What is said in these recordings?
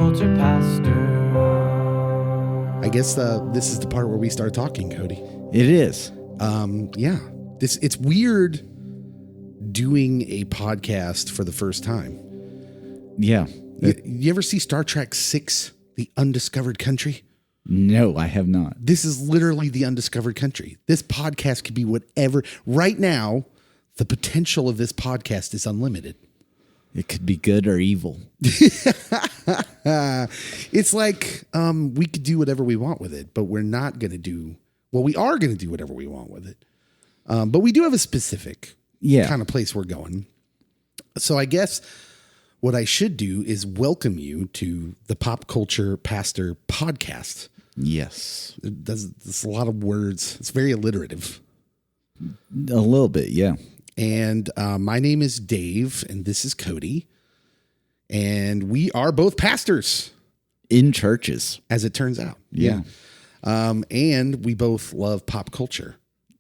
culture pastor. I guess this is the part where we start talking, Cody. It is. Yeah. It's weird doing a podcast for the first time. Yeah. You ever see Star Trek 6, The Undiscovered Country? No, I have not. This is literally the undiscovered country. This podcast could be whatever. Right now, the potential of this podcast is unlimited. It could be good or evil. It's like we could do whatever we want with it, but we're not going to do. Well, we are going to do whatever we want with it, but we do have a specific kind of place we're going. So I guess what I should do is welcome you to the Pop Culture Pastor podcast. Yes. There's a lot of words. It's very alliterative. A little bit, yeah. And my name is Dave, and this is Cody. And we are both pastors. In churches. As it turns out. Yeah. And we both love pop culture.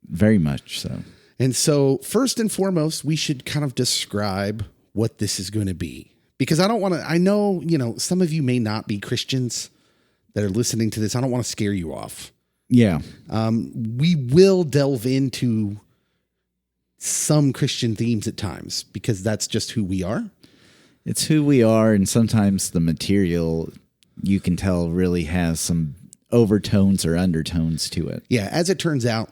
Very much so. And so first and foremost, we should kind of describe what this is going to be. Because I know, some of you may not be Christians that are listening to this. I don't want to scare you off. Yeah. We will delve into some Christian themes at times because that's just who we are. It's who we are, and sometimes the material, you can tell, really has some overtones or undertones to it. Yeah, as it turns out,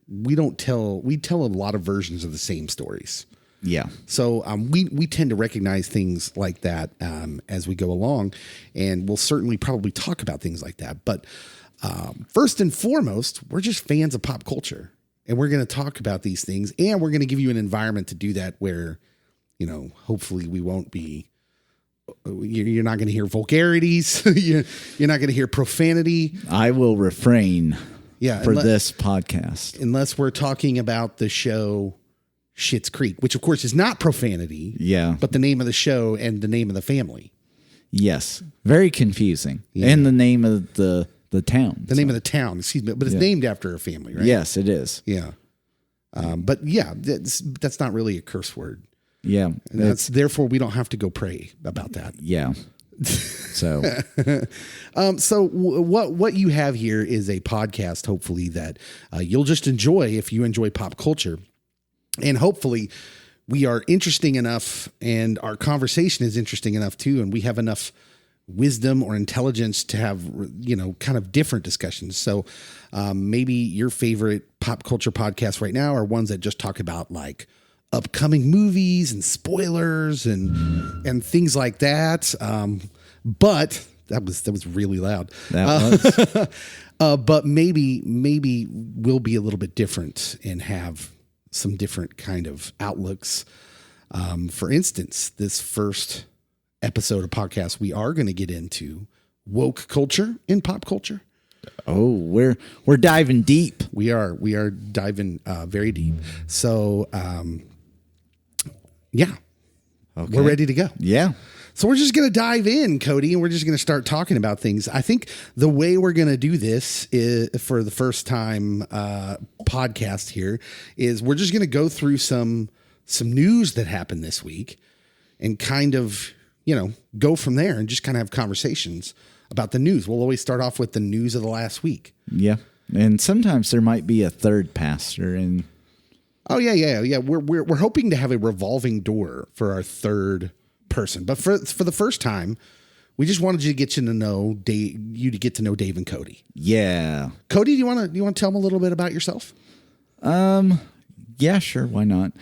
we tell a lot of versions of the same stories. Yeah. So we tend to recognize things like that as we go along, and we'll certainly probably talk about things like that. But first and foremost, we're just fans of pop culture, and we're going to talk about these things, and we're going to give you an environment to do that where, hopefully we won't be. You're not going to hear vulgarities. You're not going to hear profanity. I will refrain. For this podcast, unless we're talking about the show Schitt's Creek, which of course is not profanity. Yeah. But the name of the show and the name of the family. Yes. Very confusing. Yeah. And the name of the town. The name of the town, excuse me. But it's named after a family, right? Yes, it is. Yeah. But yeah, that's not really a curse word. Yeah. And therefore we don't have to go pray about that. Yeah. So, so what you have here is a podcast, hopefully that you'll just enjoy if you enjoy pop culture. And hopefully we are interesting enough and our conversation is interesting enough too. And we have enough wisdom or intelligence to have, kind of different discussions. So maybe your favorite pop culture podcasts right now are ones that just talk about like upcoming movies and spoilers and things like that. But that was really loud. That was. But maybe we'll be a little bit different and have some different kind of outlooks. For instance, this first episode of podcast, we are going to get into woke culture in pop culture. Oh, we're diving deep. We are diving very deep. So, yeah, okay. We're ready to go. Yeah. So we're just going to dive in, Cody, and we're just going to start talking about things. I think the way we're going to do this is, for the first time podcast here, is we're just going to go through some news that happened this week and kind of, go from there and just kind of have conversations about the news. We'll always start off with the news of the last week. Yeah. And sometimes there might be a third pastor and oh yeah. We're hoping to have a revolving door for our third person, but for the first time, we just wanted you to get to know Dave and Cody. Yeah, Cody, do you want to tell them a little bit about yourself? Yeah, sure. Why not?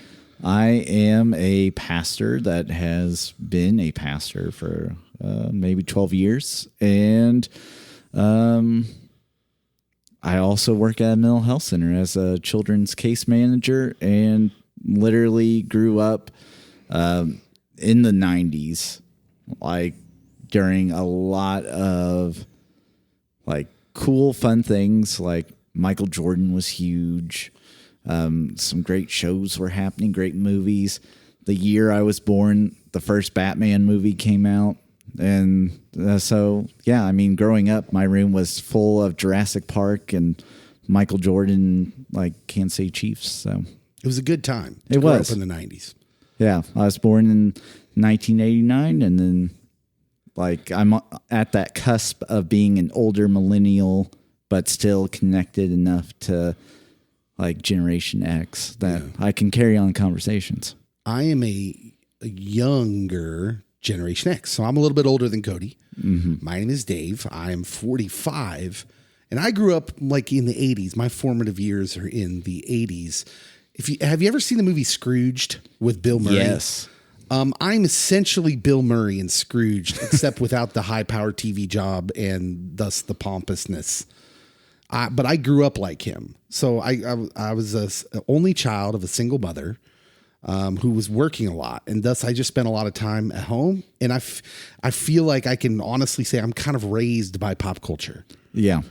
I am a pastor that has been a pastor for maybe 12 years, and I also work at a mental health center as a children's case manager, and literally grew up in the 90s, like during a lot of like cool, fun things. Like Michael Jordan was huge. Some great shows were happening, great movies. The year I was born, the first Batman movie came out. And so, yeah, I mean, growing up, my room was full of Jurassic Park and Michael Jordan, like Kansas City Chiefs. So it was a good time. It was in the 90s. Yeah, I was born in 1989, and then like I'm at that cusp of being an older millennial, but still connected enough to like Generation X that I can carry on conversations. I am a younger Generation X, so I'm a little bit older than Cody. My name is Dave. I am 45, and I grew up like in the 80s. My formative years are in the 80s. Have you ever seen the movie Scrooged with Bill Murray? Yes. I'm essentially Bill Murray in Scrooged, except without the high-powered TV job and thus the pompousness. But I grew up like him. So I was an only child of a single mother who was working a lot. And thus I just spent a lot of time at home. And I feel like I can honestly say I'm kind of raised by pop culture. Yeah.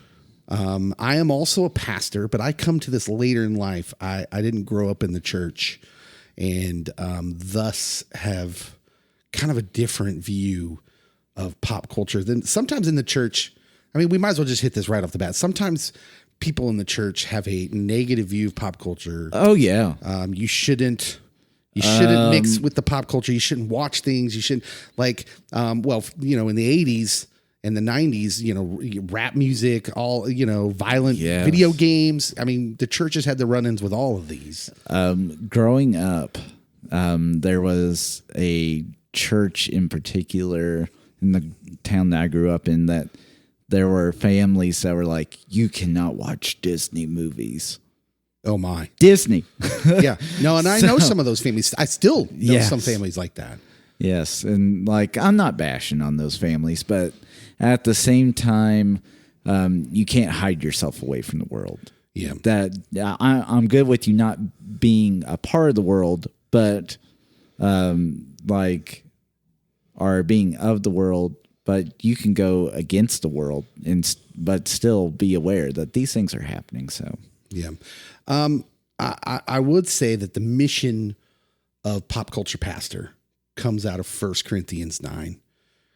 I am also a pastor, but I come to this later in life. I didn't grow up in the church and thus have kind of a different view of pop culture than sometimes in the church. I mean, we might as well just hit this right off the bat. Sometimes people in the church have a negative view of pop culture. Oh, yeah. You shouldn't mix with the pop culture. You shouldn't watch things. You shouldn't in the 80s and the 90s, rap music, all, violent video games. I mean, the churches had the run-ins with all of these. Growing up, there was a church in particular in the town that I grew up in that there were families that were like, you cannot watch Disney movies. Oh my. Disney. Yeah. No, and I know some of those families. I still know some families like that. Yes. And like, I'm not bashing on those families, but at the same time, you can't hide yourself away from the world. Yeah. That I'm good with you not being a part of the world, but are being of the world. But you can go against the world but still be aware that these things are happening. So, yeah. I would say that the mission of Pop Culture Pastor comes out of 1 Corinthians 9.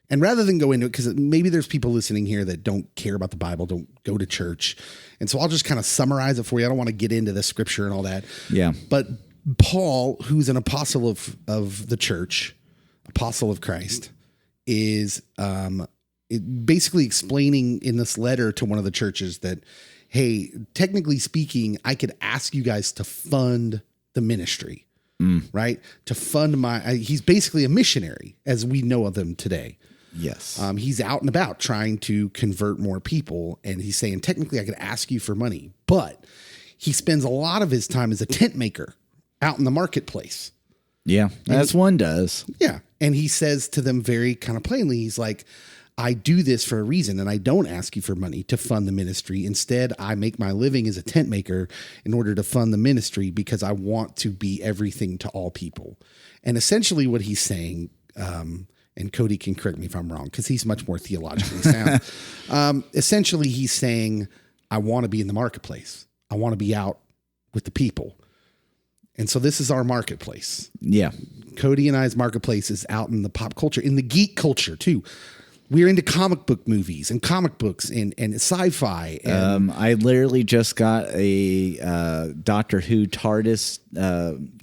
And rather than go into it, because maybe there's people listening here that don't care about the Bible, don't go to church. And so I'll just kind of summarize it for you. I don't want to get into the scripture and all that. Yeah. But Paul, who's an apostle of the church, apostle of Christ, is basically explaining in this letter to one of the churches that, hey, technically speaking, I could ask you guys to fund the ministry, right? To fund he's basically a missionary as we know of him today. Yes. He's out and about trying to convert more people. And he's saying, technically I could ask you for money, but he spends a lot of his time as a tent maker out in the marketplace. Yeah. As one does. Yeah. And he says to them very kind of plainly, he's like, I do this for a reason, and I don't ask you for money to fund the ministry. Instead, I make my living as a tent maker in order to fund the ministry because I want to be everything to all people. And essentially what he's saying, and Cody can correct me if I'm wrong, because he's much more theologically sound. Essentially, he's saying, I want to be in the marketplace. I want to be out with the people. And so this is our marketplace. Yeah. Cody and I's marketplace is out in the pop culture, in the geek culture too. We're into comic book movies and comic books and sci-fi. And I literally just got a Doctor Who TARDIS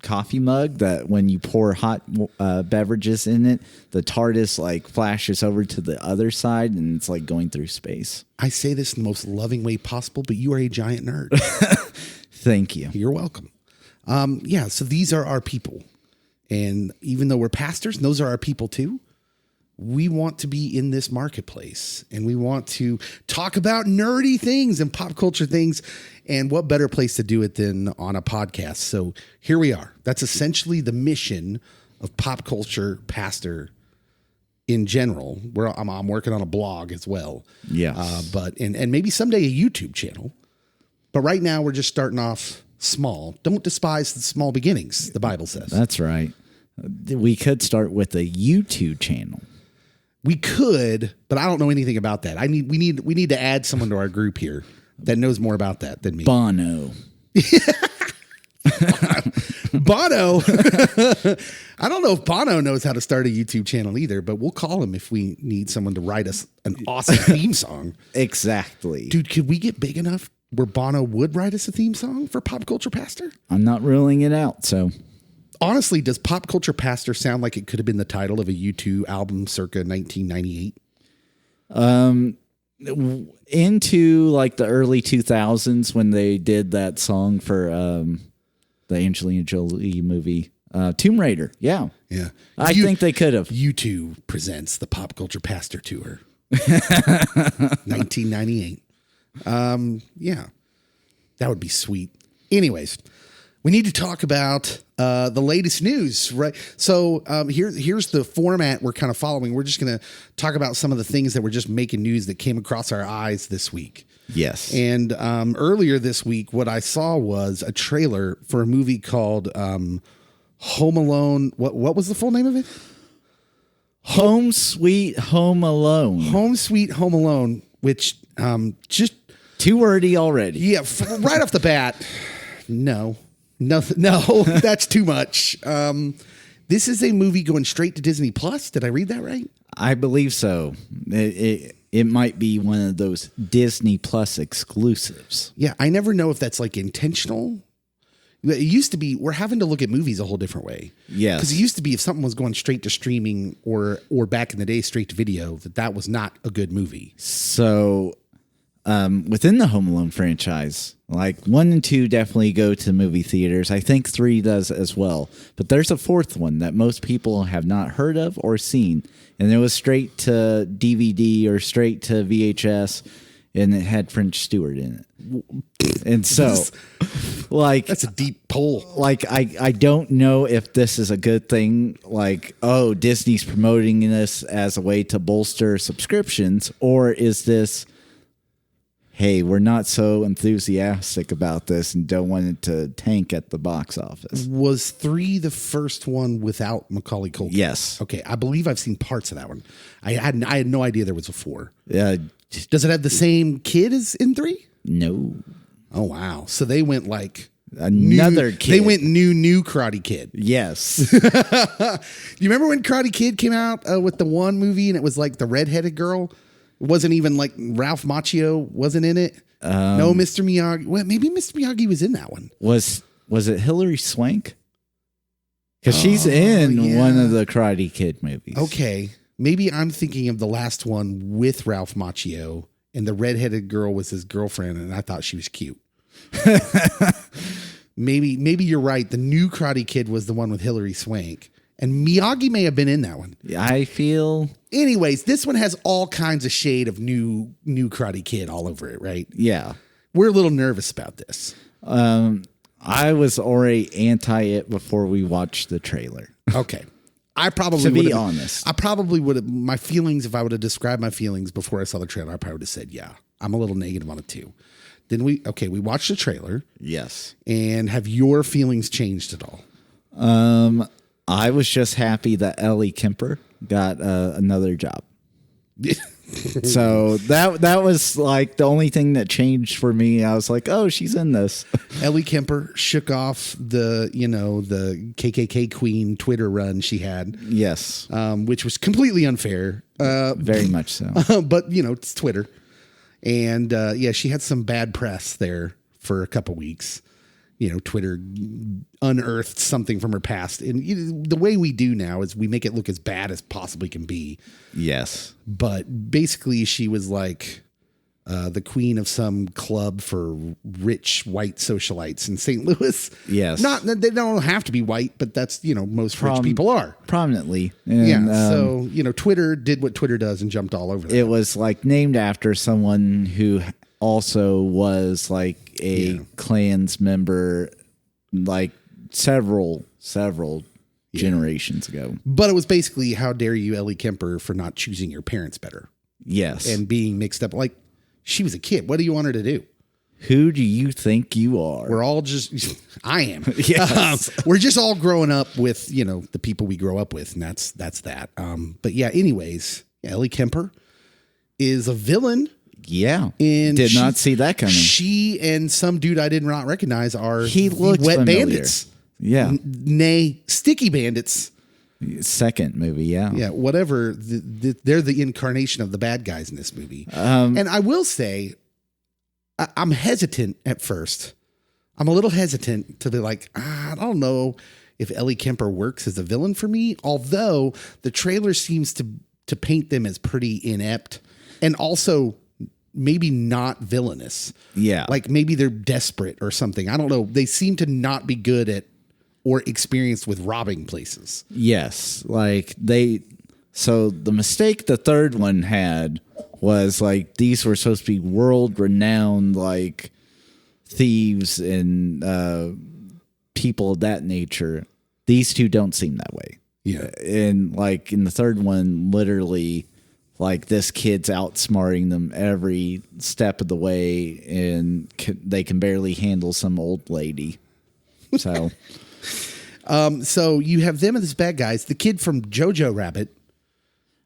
coffee mug that when you pour hot beverages in it, the TARDIS like flashes over to the other side and it's like going through space. I say this in the most loving way possible, but you are a giant nerd. Thank you. You're welcome. So these are our people. And even though we're pastors, those are our people too. We want to be in this marketplace and we want to talk about nerdy things and pop culture things. And what better place to do it than on a podcast? So here we are. That's essentially the mission of Pop Culture Pastor in general. I'm working on a blog as well. Yes. But maybe someday a YouTube channel. But right now we're just starting off small. Don't despise the small beginnings, the Bible says. That's right. We could start with a YouTube channel. We could, but I don't know anything about that. We need to add someone to our group here that knows more about that than me. Bono. Bono. I don't know if Bono knows how to start a YouTube channel either, but we'll call him if we need someone to write us an awesome theme song. Exactly. Dude, could we get big enough where Bono would write us a theme song for Pop Culture Pastor? I'm not ruling it out, so. Honestly, does Pop Culture Pastor sound like it could have been the title of a U2 album circa 1998? Into like the early 2000s when they did that song for the Angelina Jolie movie, Tomb Raider. Yeah. Yeah. I think they could have. U2 presents the Pop Culture Pastor Tour. 1998. Yeah. That would be sweet. Anyways, we need to talk about the latest news, right? So here's the format we're kind of following. We're just going to talk about some of the things that were just making news that came across our eyes this week. Yes. And earlier this week, what I saw was a trailer for a movie called Home Alone. What was the full name of it? Home Sweet Home Alone. Home Sweet Home Alone, which just too wordy already. Yeah, right off the bat. No, that's too much. This is a movie going straight to Disney Plus. Did I read that right? I believe so. It might be one of those Disney Plus exclusives. Yeah, I never know if that's like intentional. It used to be we're having to look at movies a whole different way. Yes. Because it used to be if something was going straight to streaming or back in the day straight to video, that was not a good movie. So within the Home Alone franchise, like 1 and 2 definitely go to movie theaters. I think 3 does as well. But there's a 4th one that most people have not heard of or seen. And it was straight to DVD or straight to VHS. And it had French Stewart in it. And so, like... That's a deep pull. Like, I don't know if this is a good thing. Like, oh, Disney's promoting this as a way to bolster subscriptions. Or is this... hey, we're not so enthusiastic about this and don't want it to tank at the box office. Was 3 the first one without Macaulay Culkin? Yes. Okay, I believe I've seen parts of that one. I had no idea there was a 4. Yeah. Does it have the same kid as in 3? No. Oh, wow. So they went like... Another kid. They went new Karate Kid. Yes. You remember when Karate Kid came out with the one movie and it was like the redheaded girl? It wasn't even like Ralph Macchio wasn't in it. No, Mr. Miyagi. Well, maybe Mr. Miyagi was in that one. Was it Hilary Swank? Because she's in one of the Karate Kid movies. Okay. Maybe I'm thinking of the last one with Ralph Macchio and the redheaded girl was his girlfriend and I thought she was cute. Maybe you're right. The new Karate Kid was the one with Hilary Swank. And Miyagi may have been in that one. I feel... Anyways, this one has all kinds of shade of new Karate Kid all over it, right? Yeah. We're a little nervous about this. I was already anti it before we watched the trailer. Okay. I probably to be honest. I probably would have, my feelings, if I would have described my feelings before I saw the trailer, I probably would have said, yeah, I'm a little negative on it too. Then we watched the trailer. Yes. And have your feelings changed at all? I was just happy that Ellie Kemper got another job. So that was like the only thing that changed for me. I was like, oh, she's in this. Ellie Kemper shook off the KKK queen Twitter run she had. Yes. Which was completely unfair. Very much so. But it's Twitter. And she had some bad press there for a couple weeks. Twitter unearthed something from her past. And the way we do now is we make it look as bad as possibly can be. Yes. But basically she was like the queen of some club for rich white socialites in St. Louis. Yes. They don't have to be white, but that's, most rich people are. Prominently. And, so, Twitter did what Twitter does and jumped all over that. It was like named after someone who also was like a Klans member like several generations ago. But it was basically, how dare you, Ellie Kemper, for not choosing your parents better. Yes. And being mixed up. Like, she was a kid. What do you want her to do? Who do you think you are? We're all just, I am. Yes. We're just all growing up with, the people we grow up with. And that's that. But yeah, anyways, Ellie Kemper is a villain. Yeah. And did not see that coming. She and some dude I did not recognize are wet familiar. Bandits. Yeah. Nay, sticky bandits. Second movie, yeah. Yeah, whatever. They're the incarnation of the bad guys in this movie. And I will say, I'm hesitant at first. I'm a little hesitant to be like, I don't know if Ellie Kemper works as a villain for me, although the trailer seems to paint them as pretty inept and also maybe not villainous. Yeah. Like maybe they're desperate or something. I don't know. They seem to not be good at or experienced with robbing places. Yes. So the mistake the third one had was like these were supposed to be world renowned like thieves and people of that nature. These two don't seem that way. Yeah. And like in the third one, literally like this kid's outsmarting them every step of the way and they can barely handle some old lady. So, so you have them as bad guys. The kid from Jojo Rabbit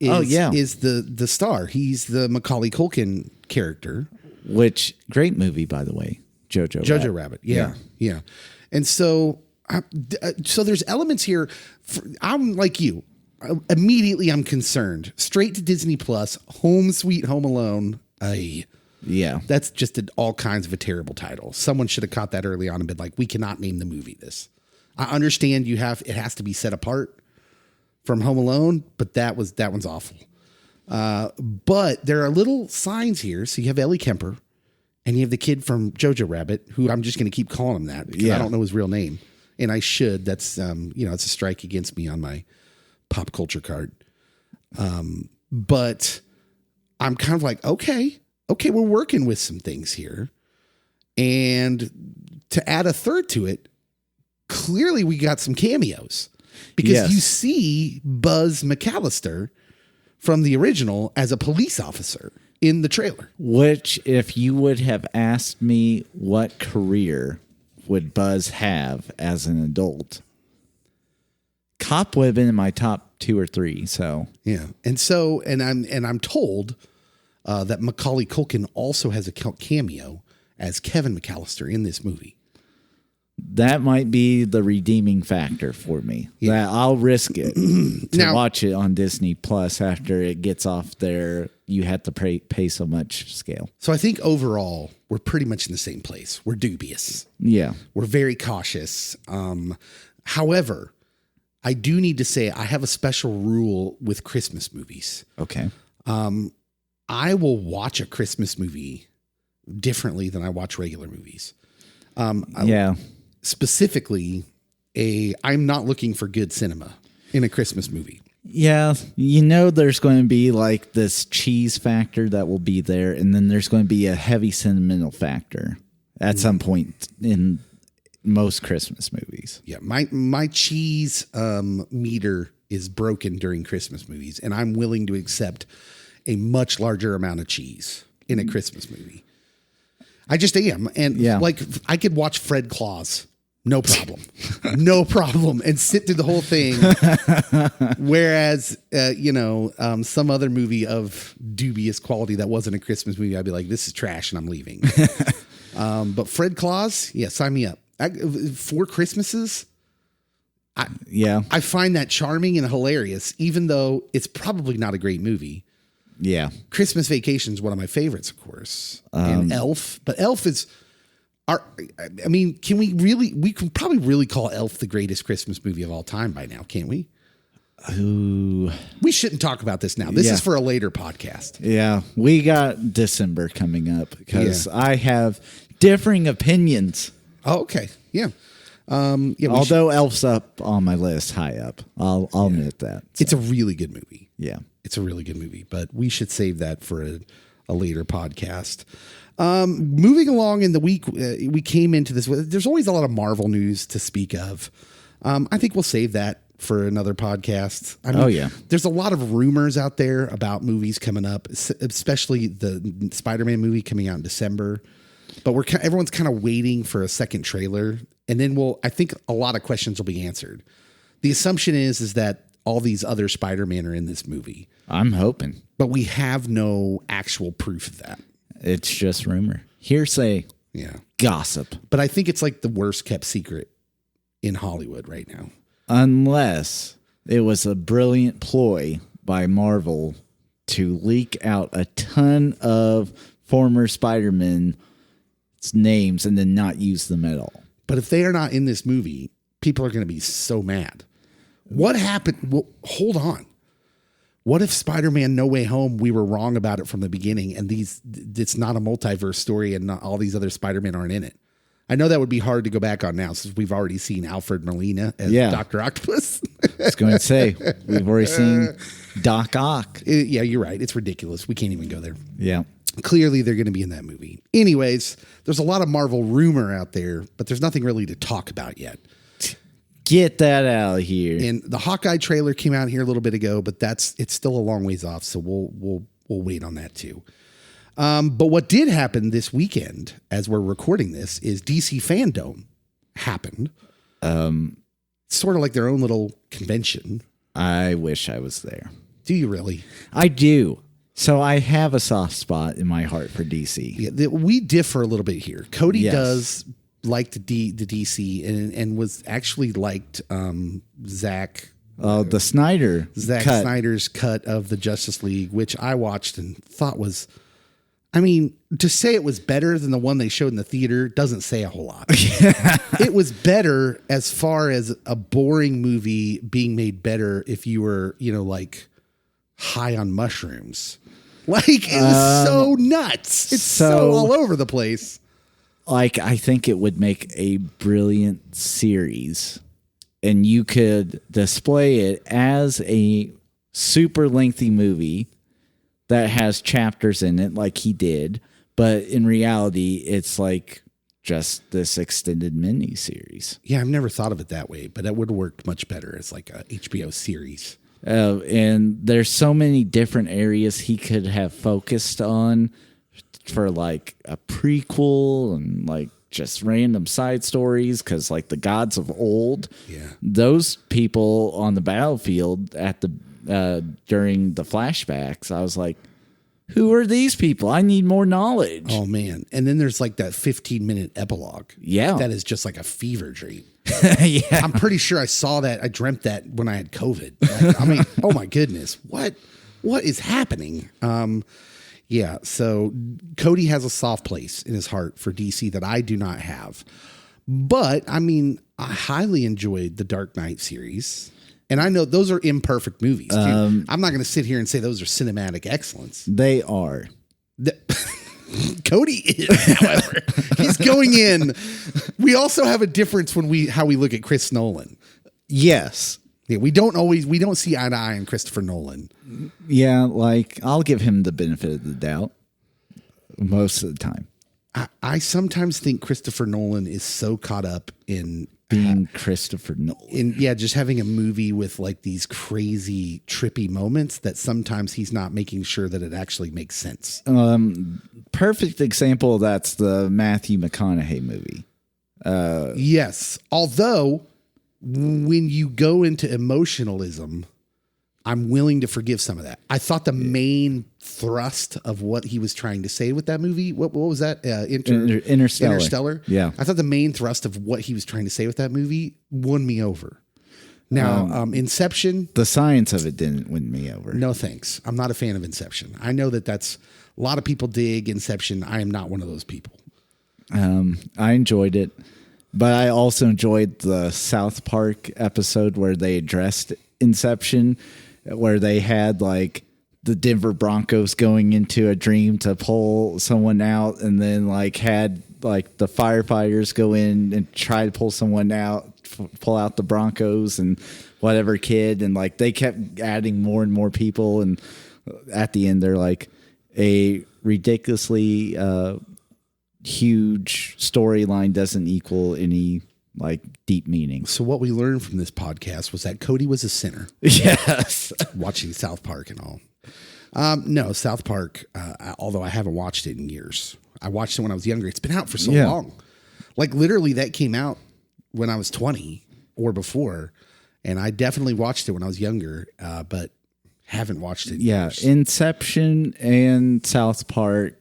is the star. He's the Macaulay Culkin character. Which great movie, by the way, Jojo Rabbit. Yeah. And so there's elements here. I'm like you. Immediately, I'm concerned. Straight to Disney Plus, Home Sweet Home Alone. Yeah. That's just all kinds of a terrible title. Someone should have caught that early on and been like, we cannot name the movie this. I understand it has to be set apart from Home Alone, but that one's awful. But there are little signs here. So you have Ellie Kemper and you have the kid from Jojo Rabbit, who I'm just going to keep calling him that because I don't know his real name. And I should. That's, it's a strike against me on my pop culture card. But I'm kind of like, okay, we're working with some things here. And to add a third to it, clearly we got some cameos because you see Buzz McAllister from the original as a police officer in the trailer. Which, if you would have asked me what career would Buzz have as an adult, cop would have been in my top 2 or 3. So yeah, and I'm told that Macaulay Culkin also has a cameo as Kevin McAllister in this movie. That might be the redeeming factor for me. Yeah. That I'll risk it to watch it on Disney Plus after it gets off there. You have to pay so much scale. So I think overall we're pretty much in the same place. We're dubious. Yeah, we're very cautious. However, I do need to say I have a special rule with Christmas movies. Okay. I will watch a Christmas movie differently than I watch regular movies. Specifically, I'm not looking for good cinema in a Christmas movie. Yeah, there's going to be like this cheese factor that will be there, and then there's going to be a heavy sentimental factor at some point in most Christmas movies. Yeah, my cheese meter is broken during Christmas movies, and I'm willing to accept a much larger amount of cheese in a Christmas movie. I just am. And like I could watch Fred Claus. No problem. No problem. And sit through the whole thing. Whereas, some other movie of dubious quality that wasn't a Christmas movie, I'd be like, this is trash and I'm leaving. But Fred Claus, sign me up. 4 Christmases. I find that charming and hilarious, even though it's probably not a great movie. Yeah. Christmas Vacation is one of my favorites, of course. And Elf. But Elf is... we can probably really call Elf the greatest Christmas movie of all time by now, can't we? Ooh. We shouldn't talk about this now. This is for a later podcast. Yeah. We got December coming up because I have differing opinions. Oh, okay. Yeah. Although Elf's up on my list, high up. I'll admit that. So. It's a really good movie. Yeah. It's a really good movie, but we should save that for a later podcast. Moving along in the week, we came into this. There's always a lot of Marvel news to speak of. I think we'll save that for another podcast. There's a lot of rumors out there about movies coming up, especially the Spider-Man movie coming out in December. But everyone's kind of waiting for a second trailer, and then I think a lot of questions will be answered. The assumption is that all these other Spider-Man are in this movie. I'm hoping. But we have no actual proof of that. It's just rumor. Hearsay. Yeah. Gossip. But I think it's like the worst kept secret in Hollywood right now. Unless it was a brilliant ploy by Marvel to leak out a ton of former Spider-Man's names and then not use them at all. But if they are not in this movie, people are going to be so mad. What happened? Well, hold on. What if Spider-Man No Way Home, we were wrong about it from the beginning, and it's not a multiverse story and not all these other Spider-Man aren't in it? I know that would be hard to go back on now since we've already seen Alfred Molina as Dr. Octopus. I was going to say, we've already seen Doc Ock. Yeah, you're right. It's ridiculous. We can't even go there. Yeah. Clearly, they're going to be in that movie. Anyways, there's a lot of Marvel rumor out there, but there's nothing really to talk about yet. Get that out of here. And the Hawkeye trailer came out here a little bit ago, but it's still a long ways off, so we'll wait on that too. But what did happen this weekend, as we're recording this, is DC Fandom happened. Sort of like their own little convention. I wish I was there. Do you really? I do. So I have a soft spot in my heart for DC. Yeah, we differ a little bit here. Cody does like the DC and was actually liked Zack Snyder's cut of the Justice League, which I watched and thought was, I mean, to say it was better than the one they showed in the theater doesn't say a whole lot. It was better as far as a boring movie being made better if you were, like high on mushrooms. Like, it was so nuts. It's so all over the place. Like, I think it would make a brilliant series, and you could display it as a super lengthy movie that has chapters in it like he did, but in reality, it's like just this extended mini series. Yeah, I've never thought of it that way, but it would have worked much better as like a HBO series. And there's so many different areas he could have focused on for like a prequel and like just random side stories, because like the gods of old, those people on the battlefield at the during the flashbacks, I was like, who are these people? I need more knowledge. Oh man. And then there's like that 15-minute epilogue. Yeah. That is just like a fever dream. Yeah. I'm pretty sure I saw that. I dreamt that when I had COVID. Like, I mean, oh my goodness. What is happening? Yeah. So Cody has a soft place in his heart for DC that I do not have. But I mean, I highly enjoyed the Dark Knight series. And I know those are imperfect movies. I'm not going to sit here and say those are cinematic excellence. They are. Cody is, however. He's going in. We also have a difference how we look at Chris Nolan. Yes. Yeah, we don't see eye to eye on Christopher Nolan. Yeah, like I'll give him the benefit of the doubt most of the time. I sometimes think Christopher Nolan is so caught up in being Christopher Nolan. Just having a movie with like these crazy trippy moments that sometimes he's not making sure that it actually makes sense. Perfect example of that's the Matthew McConaughey movie. Yes. Although when you go into emotionalism, I'm willing to forgive some of that. I thought the main thrust of what he was trying to say with that movie, what was that? Interstellar. Yeah. I thought the main thrust of what he was trying to say with that movie won me over. Now, Inception. The science of it didn't win me over. No, thanks. I'm not a fan of Inception. I know that's a lot of people dig Inception. I am not one of those people. I enjoyed it, but I also enjoyed the South Park episode where they addressed Inception, where they had like the Denver Broncos going into a dream to pull someone out, and then like had like the firefighters go in and try to pull someone out, pull out the Broncos and whatever kid, and like they kept adding more and more people, and at the end they're like a ridiculously huge storyline doesn't equal any like deep meaning. So what we learned from this podcast was that Cody was a sinner. Yes. Watching South Park and all. No, South Park, although I haven't watched it in years. I watched it when I was younger. It's been out for so long. Like literally that came out when I was 20 or before. And I definitely watched it when I was younger, but haven't watched it in years. Inception and South Park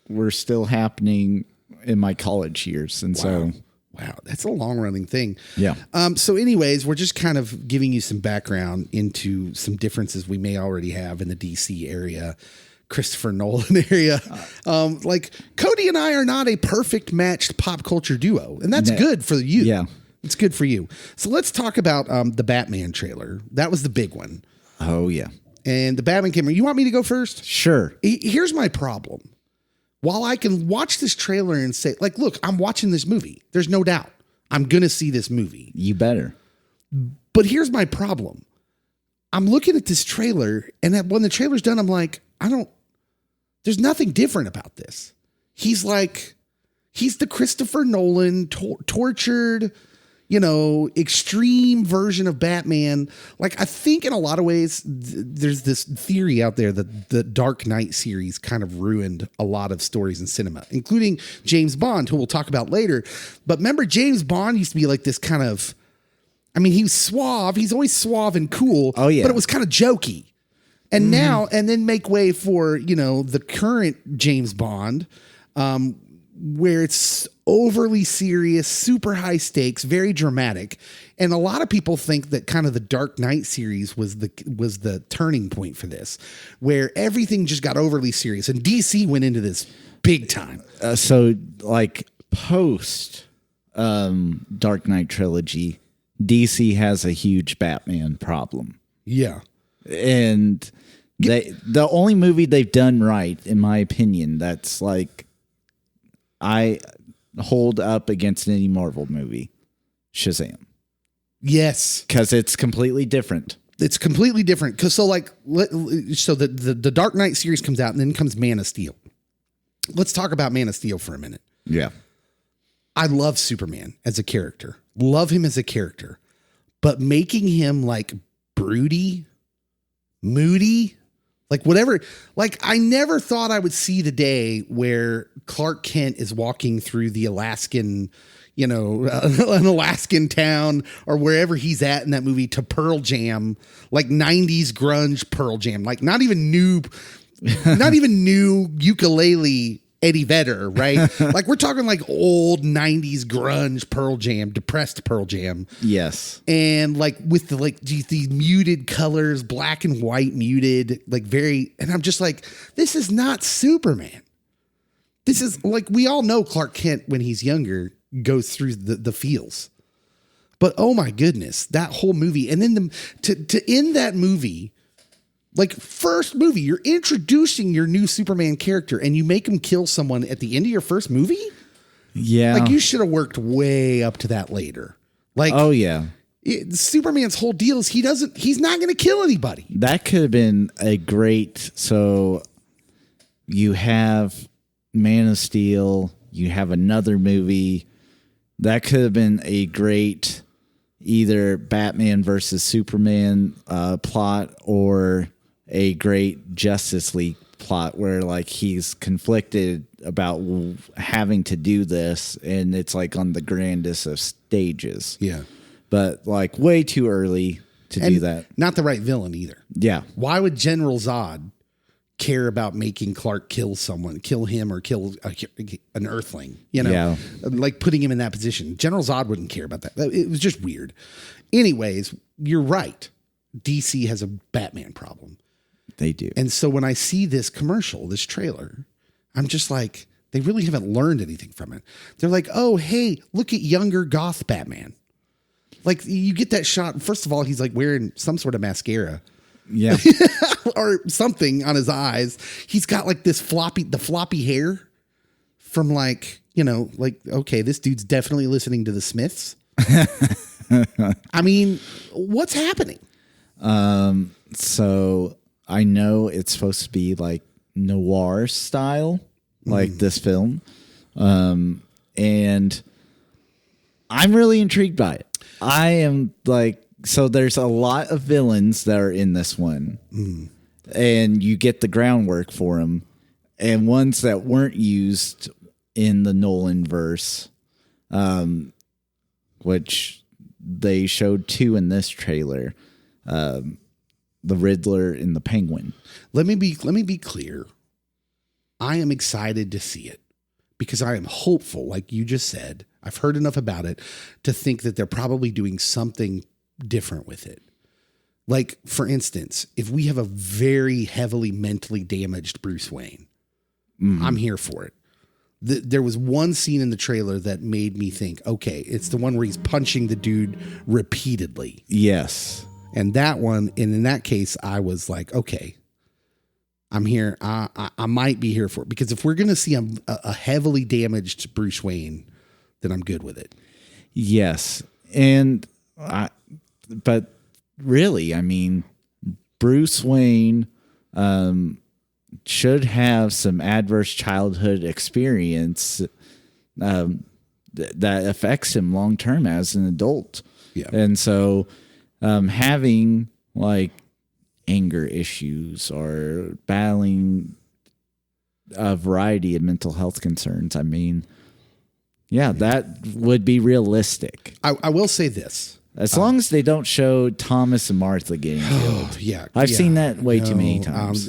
were still happening in my college years. And Wow, that's a long-running thing. Yeah. So anyways, we're just kind of giving you some background into some differences we may already have in the DC area, Christopher Nolan area. Like Cody and I are not a perfect matched pop culture duo, and that's good for you. Yeah. It's good for you. So let's talk about the Batman trailer. That was the big one. Oh, yeah. And the Batman came. You want me to go first? Sure. Here's my problem. While I can watch this trailer and say, like, look, I'm watching this movie. There's no doubt. I'm going to see this movie. You better. But here's my problem. I'm looking at this trailer, and when the trailer's done, I'm like, there's nothing different about this. He's the Christopher Nolan tortured, extreme version of Batman. Like, I think in a lot of ways, there's this theory out there that the Dark Knight series kind of ruined a lot of stories in cinema, including James Bond, who we'll talk about later. But remember, James Bond used to be like this kind of, he was suave. He's always suave and cool. Oh, yeah. But it was kind of jokey. And now, and then make way for, the current James Bond, where it's overly serious, super high stakes, very dramatic. And a lot of people think that kind of the Dark Knight series was the turning point for this, where everything just got overly serious. And DC went into this big time. So like post Dark Knight trilogy, DC has a huge Batman problem. Yeah. And the only movie they've done right, in my opinion, that's like I hold up against any Marvel movie, Shazam. Yes. Because it's completely different. It's completely different. Because the Dark Knight series comes out, and then comes Man of Steel. Let's talk about Man of Steel for a minute. Yeah. I love Superman as a character. Love him as a character. But making him like broody, moody, like whatever, like I never thought I would see the day where Clark Kent is walking through the Alaskan, an Alaskan town or wherever he's at in that movie to Pearl Jam, like 90s grunge Pearl Jam, like not even new ukulele Eddie Vedder, right? Like we're talking like old 90s grunge Pearl Jam, depressed Pearl Jam. Yes. And like with these muted colors, black and white muted, and I'm just like, this is not Superman. This is like, we all know Clark Kent when he's younger goes through the feels. But oh my goodness, that whole movie. And then to end that movie, like first movie, you're introducing your new Superman character and you make him kill someone at the end of your first movie? Yeah. Like you should have worked way up to that later. Like, oh yeah. Superman's whole deal is he's not going to kill anybody. That could have been a great, so you have Man of Steel, you have another movie. That could have been a great either Batman versus Superman plot or a great Justice League plot where like he's conflicted about having to do this and it's like on the grandest of stages. Yeah. But like way too early to do that. Not the right villain either. Yeah. Why would General Zod care about making Clark kill him or kill an Earthling? Yeah. Like putting him in that position. General Zod wouldn't care about that. It was just weird. Anyways, you're right. DC has a Batman problem. They do. And so when I see this commercial, this trailer, I'm just like, they really haven't learned anything from it. They're like, oh, hey, look at younger goth Batman. Like you get that shot. First of all, he's like wearing some sort of mascara. Yeah. Or something on his eyes. He's got like the floppy hair from like, okay, this dude's definitely listening to the Smiths. I mean, what's happening? So I know it's supposed to be like noir style, like this film. And I'm really intrigued by it. I am like, so there's a lot of villains that are in this one and you get the groundwork for them and ones that weren't used in the Nolan verse, which they showed two in this trailer, the Riddler and the Penguin. Let me be clear. I am excited to see it because I am hopeful. Like you just said, I've heard enough about it to think that they're probably doing something different with it. Like, for instance, if we have a very heavily mentally damaged Bruce Wayne, I'm here for it. There was one scene in the trailer that made me think, okay, it's the one where he's punching the dude repeatedly. Yes. And that one, and in that case, I was like, okay, I'm here. I might be here for it. Because if we're going to see a heavily damaged Bruce Wayne, then I'm good with it. Yes. But really, I mean, Bruce Wayne should have some adverse childhood experience that affects him long term as an adult. Yeah. And so having like anger issues or battling a variety of mental health concerns, I mean, yeah, that would be realistic. I will say this. As long as they don't show Thomas and Martha getting killed. Yeah. I've seen that way too many times.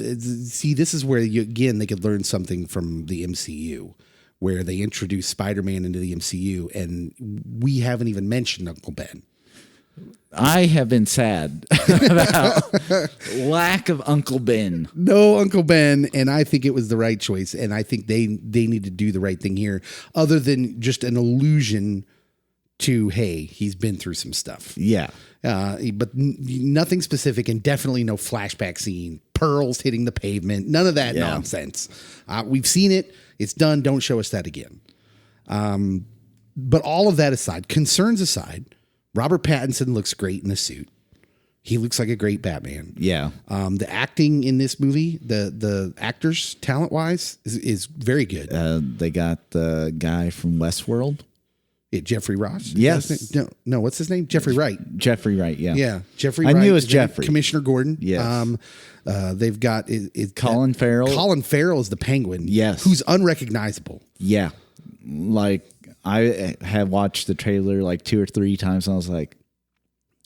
See, this is where, they could learn something from the MCU, where they introduced Spider-Man into the MCU, and we haven't even mentioned Uncle Ben. I have been sad about lack of Uncle Ben. No Uncle Ben, and I think it was the right choice, and I think they need to do the right thing here, other than just an allusion to, hey, he's been through some stuff. Yeah. But nothing specific, and definitely no flashback scene, pearls hitting the pavement, none of that nonsense. We've seen it. It's done. Don't show us that again. But all of that aside, concerns aside, Robert Pattinson looks great in the suit. He looks like a great Batman. Yeah. The acting in this movie, the actors, talent-wise, is very good. They got the guy from Westworld. Jeffrey Ross? Yes. No, what's his name? Jeffrey Wright. Jeffrey Wright, yeah. Yeah, Jeffrey I Wright. knew it was Jeffrey. Commissioner Gordon. Yes. They've got Colin Farrell. Colin Farrell is the Penguin. Yes. Who's unrecognizable. Yeah. Like, I had watched the trailer like 2 or 3 times, and I was like,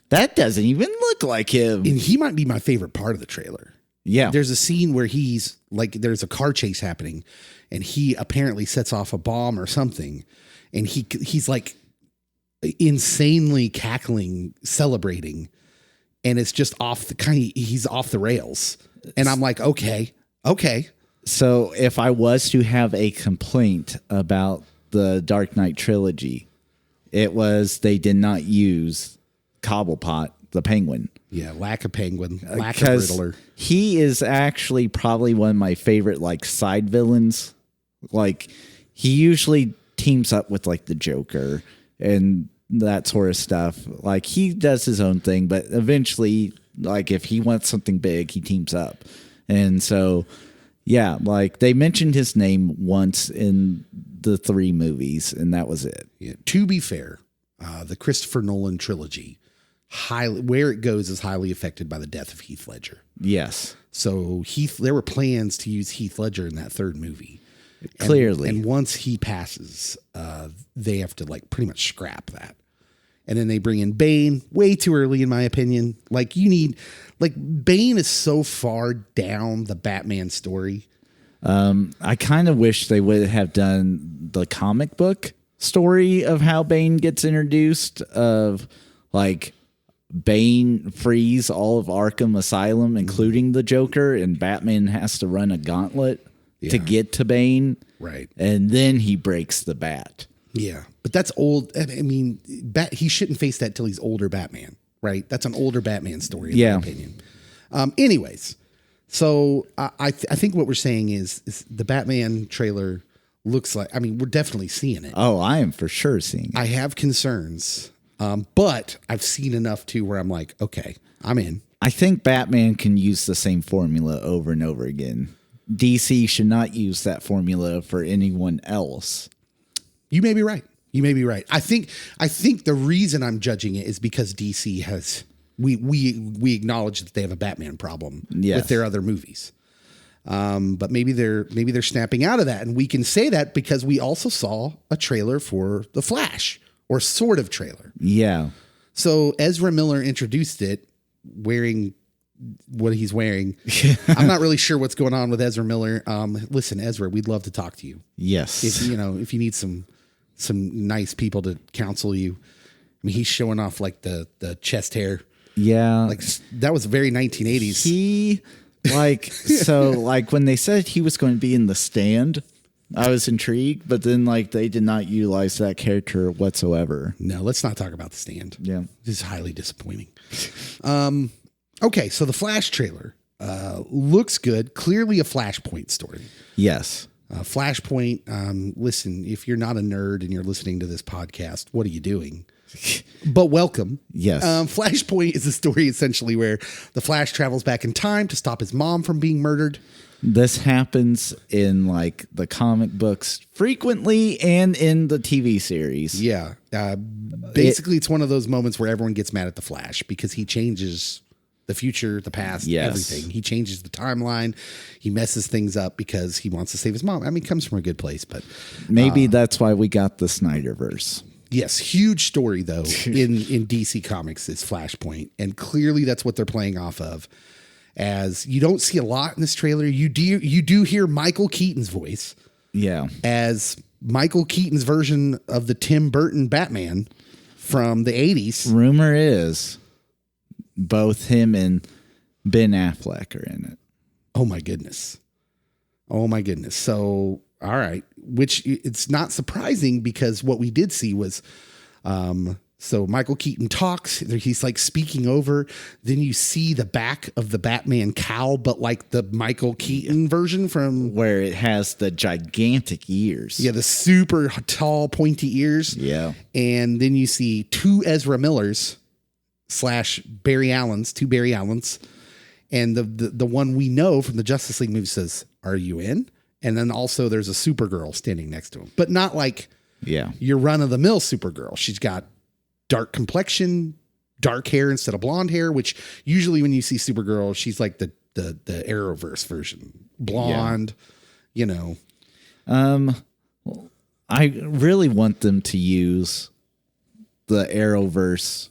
that doesn't even look like him. And he might be my favorite part of the trailer. Yeah. There's a scene where he's like, there's a car chase happening, and he apparently sets off a bomb or something, and he's like insanely cackling, celebrating, and it's just he's off the rails. And I'm like, okay. So if I was to have a complaint about the Dark Knight trilogy, it was they did not use Cobblepot, the Penguin. Yeah, lack of Penguin, lack of Riddler. He is actually probably one of my favorite like side villains. Like, he usually teams up with like the Joker and that sort of stuff. Like, he does his own thing, but eventually, like, if he wants something big, he teams up. And so, yeah, like, they mentioned his name once in the 3 movies, and that was it. Yeah. To be fair, the Christopher Nolan trilogy, where it goes is highly affected by the death of Heath Ledger. Yes. So there were plans to use Heath Ledger in that 3rd movie. Clearly. And once he passes, they have to like pretty much scrap that. And then they bring in Bane way too early, in my opinion. Like, Bane is so far down the Batman story. I kind of wish they would have done the comic book story of how Bane gets introduced, of like Bane frees all of Arkham Asylum, including the Joker, and Batman has to run a gauntlet to get to Bane. Right. And then he breaks the bat. Yeah. But that's old. I mean, he shouldn't face that till he's older Batman, right? That's an older Batman story, in my opinion. Anyways, so I think what we're saying is the Batman trailer looks like, I mean, we're definitely seeing it. Oh, I am for sure seeing it. I have concerns, but I've seen enough too where I'm like, okay, I'm in. I think Batman can use the same formula over and over again. DC should not use that formula for anyone else. You may be right. I think the reason I'm judging it is because DC has we acknowledge that they have a Batman problem with their other movies. But maybe they're snapping out of that, and we can say that because we also saw a trailer for The Flash, or sort of trailer. Yeah. So Ezra Miller introduced it wearing what he's wearing. I'm not really sure what's going on with Ezra Miller. Listen, Ezra, we'd love to talk to you. Yes. If you need some nice people to counsel you. I mean, he's showing off like the chest hair. Yeah. Like, that was very 1980s. He like, so like when they said he was going to be in The Stand, I was intrigued, but then like they did not utilize that character whatsoever. No, let's not talk about The Stand. Yeah. This is highly disappointing. Okay, so the Flash trailer looks good. Clearly a Flashpoint story. Yes. Flashpoint, listen, if you're not a nerd and you're listening to this podcast, what are you doing? But welcome. Yes. Flashpoint is a story essentially where the Flash travels back in time to stop his mom from being murdered. This happens in like the comic books frequently and in the TV series. Yeah. Basically, it's one of those moments where everyone gets mad at the Flash because he changes the future, the past, everything. He changes the timeline. He messes things up because he wants to save his mom. I mean, it comes from a good place, but maybe that's why we got the Snyderverse. Yes, huge story though in DC Comics is Flashpoint, and clearly that's what they're playing off of. As you don't see a lot in this trailer, you do hear Michael Keaton's voice, as Michael Keaton's version of the Tim Burton Batman from the 80s. Rumor is both him and Ben Affleck are in it. Oh my goodness! So. All right, which it's not surprising because what we did see was, so Michael Keaton talks, he's like speaking over, then you see the back of the Batman cowl, but like the Michael Keaton version from where it has the gigantic ears. Yeah, the super tall pointy ears. Yeah. And then you see two Ezra Millers / Barry Allens, two Barry Allens. And the one we know from the Justice League movie says, "Are you in?" And then also there's a Supergirl standing next to him, but not like your run of the mill Supergirl. She's got dark complexion, dark hair instead of blonde hair, which usually when you see Supergirl, she's like the Arrowverse version, blonde, you know. I really want them to use the Arrowverse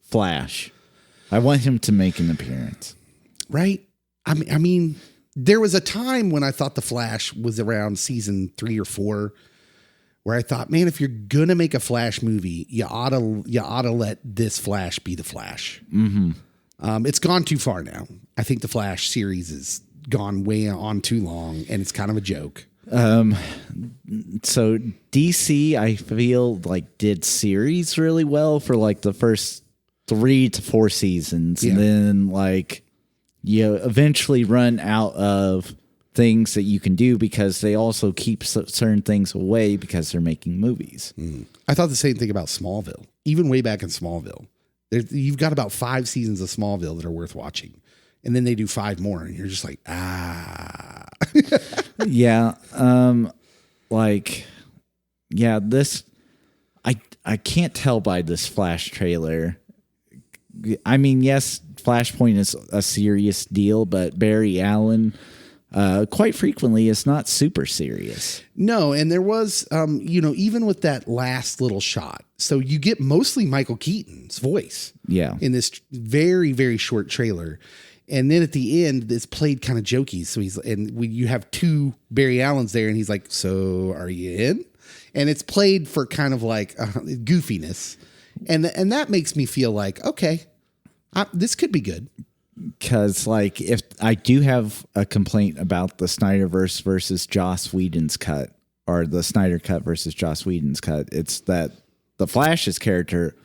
Flash. I want him to make an appearance. Right? I mean, there was a time when I thought the Flash was around season 3 or 4 where I thought, man, if you're going to make a Flash movie, you ought to let this Flash be the Flash. Mm-hmm. It's gone too far now. I think the Flash series has gone way on too long and it's kind of a joke. So DC, I feel like did series really well for like the first 3 to 4 seasons. And then like, you eventually run out of things that you can do because they also keep certain things away because they're making movies. I thought the same thing about Smallville. Even way back in Smallville, you've got about 5 seasons of Smallville that are worth watching. And then they do 5 more and you're just like, this, I can't tell by this Flash trailer. I mean, yes, Flashpoint is a serious deal, but Barry Allen, quite frequently, is not super serious. No, and there was, even with that last little shot, so you get mostly Michael Keaton's voice, in this very, very short trailer, and then at the end, it's played kind of jokey. So you have 2 Barry Allens there, and he's like, "So are you in?" And it's played for kind of like goofiness. And that makes me feel like, okay, this could be good. Because, like, if I do have a complaint about the Snyderverse versus Joss Whedon's cut, or the Snyder cut versus Joss Whedon's cut, it's that the Flash's character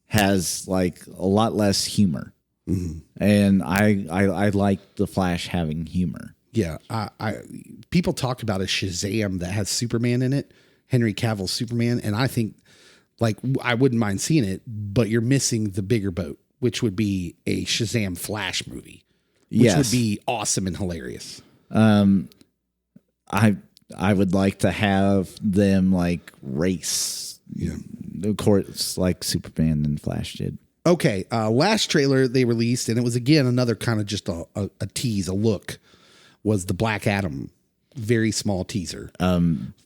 has, like, a lot less humor. Mm-hmm. And I like the Flash having humor. Yeah. People talk about a Shazam that has Superman in it, Henry Cavill's Superman, and I think, like, I wouldn't mind seeing it, but you're missing the bigger boat, which would be a Shazam Flash movie, which would be awesome and hilarious. I would like to have them like race. Yeah. Of course, like Superman and Flash did. Okay. Last trailer they released, and it was again another kind of just a tease, a look, was the Black Adam. Very small teaser.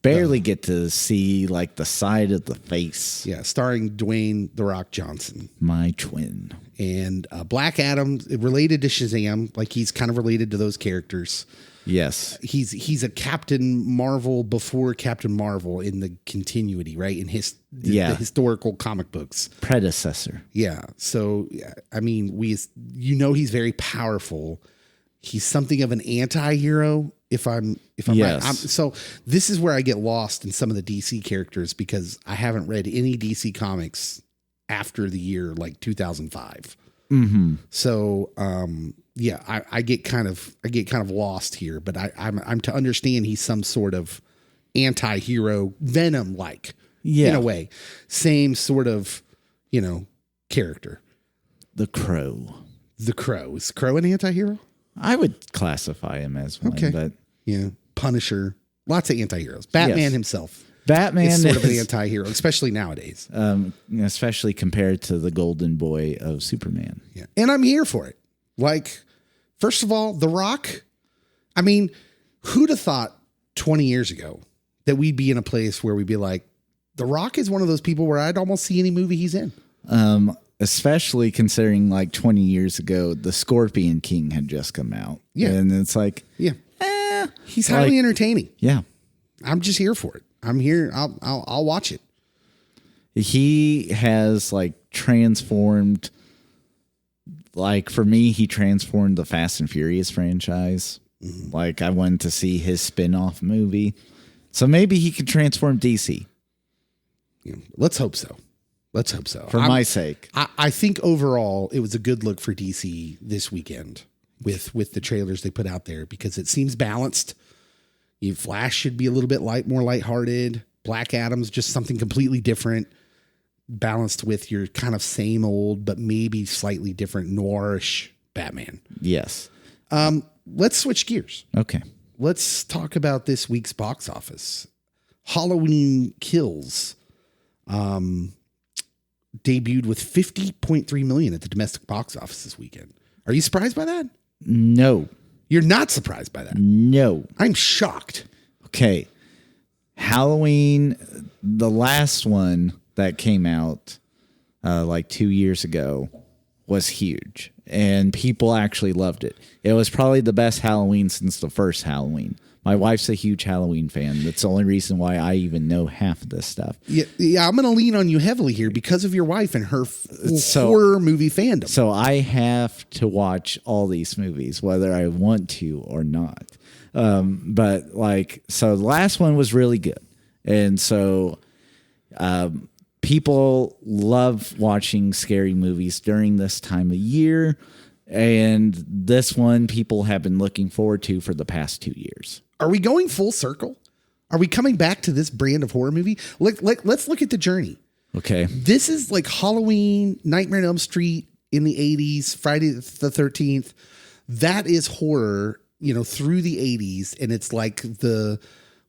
Barely get to see like the side of the face. Yeah, starring Dwayne "The Rock" Johnson, my twin. And Black Adam, related to Shazam, like he's kind of related to those characters. Yes, he's a Captain Marvel before Captain Marvel in the continuity, right? In the historical comic books predecessor. Yeah. So I mean, he's very powerful. He's something of an anti-hero. If I'm Yes. right. So this is where I get lost in some of the DC characters because I haven't read any DC comics after the year like 2005. Mm-hmm. So yeah, I get kind of lost here, but I'm to understand he's some sort of anti-hero, Venom like in a way, same sort of character. The Crow. The Crow. Is Crow an anti-hero? I would classify him as one, but yeah, Punisher, lots of anti-heroes. Batman himself. Batman is sort of an anti-hero, especially nowadays. Especially compared to the golden boy of Superman. Yeah. And I'm here for it. Like, first of all, The Rock. I mean, who'd have thought 20 years ago that we'd be in a place where we'd be like, The Rock is one of those people where I'd almost see any movie he's in. Especially considering like 20 years ago, The Scorpion King had just come out. Yeah. And it's like, he's highly entertaining. Yeah. I'm just here for it. I'm here. I'll watch it. He has like transformed, like for me, he transformed the Fast and Furious franchise. Mm-hmm. Like I wanted to see his spin-off movie. So maybe he could transform DC. Yeah. Let's hope so. For my sake. I think overall it was a good look for DC this weekend with the trailers they put out there because it seems balanced. Flash should be a little bit more lighthearted. Black Adam's just something completely different, balanced with your kind of same old, but maybe slightly different noirish Batman. Yes. Let's switch gears. Okay. Let's talk about this week's box office. Halloween Kills debuted with $50.3 million at the domestic box office this weekend. Are you surprised by that? No. You're not surprised by that? No. I'm shocked. Okay. Halloween, the last one that came out like 2 years ago was huge. And people actually loved it. It was probably the best Halloween since the first Halloween. My wife's a huge Halloween fan. That's the only reason why I even know half of this stuff. Yeah, I'm going to lean on you heavily here because of your wife and her horror movie fandom. So I have to watch all these movies, whether I want to or not. But like, so the last one was really good. And so people love watching scary movies during this time of year. And this one people have been looking forward to for the past 2 years. Are we going full circle? Are we coming back to this brand of horror movie? Let's look at the journey. Okay. This is like Halloween, Nightmare on Elm Street in the 80s, Friday the 13th. That is horror, through the 80s. And it's like the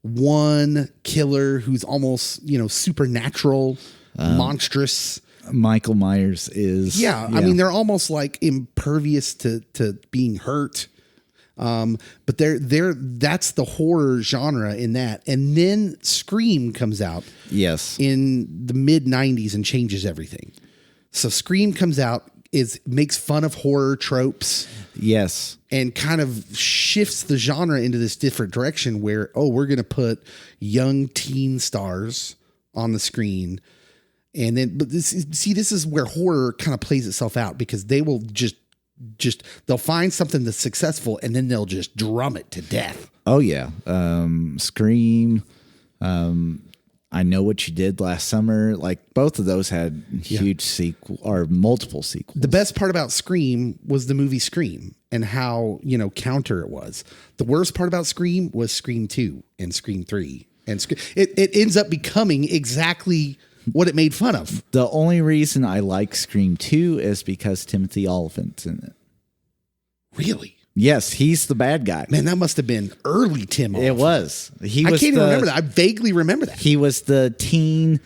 one killer who's almost, supernatural, monstrous. Michael Myers is. Yeah. I mean, they're almost like impervious to being hurt. But that's the horror genre in that. And then Scream comes out. Yes. In the mid 90s and changes everything. So Scream comes out, makes fun of horror tropes. Yes. And kind of shifts the genre into this different direction where, we're going to put young teen stars on the screen. And then, but this is where horror kind of plays itself out because they will just they'll find something that's successful and then they'll just drum it to death. Oh yeah. Scream. I Know What You Did Last Summer. Like both of those had huge sequel or multiple sequels. The best part about Scream was the movie Scream and how, counter it was. The worst part about Scream was Scream 2 and Scream 3. And it ends up becoming exactly what it made fun of. The only reason I like Scream 2 is because Timothy Olyphant's in it. Really? Yes, he's the bad guy. Man, that must have been early Tim Olyphant. It was. I can't even remember that. I vaguely remember that. He was the teen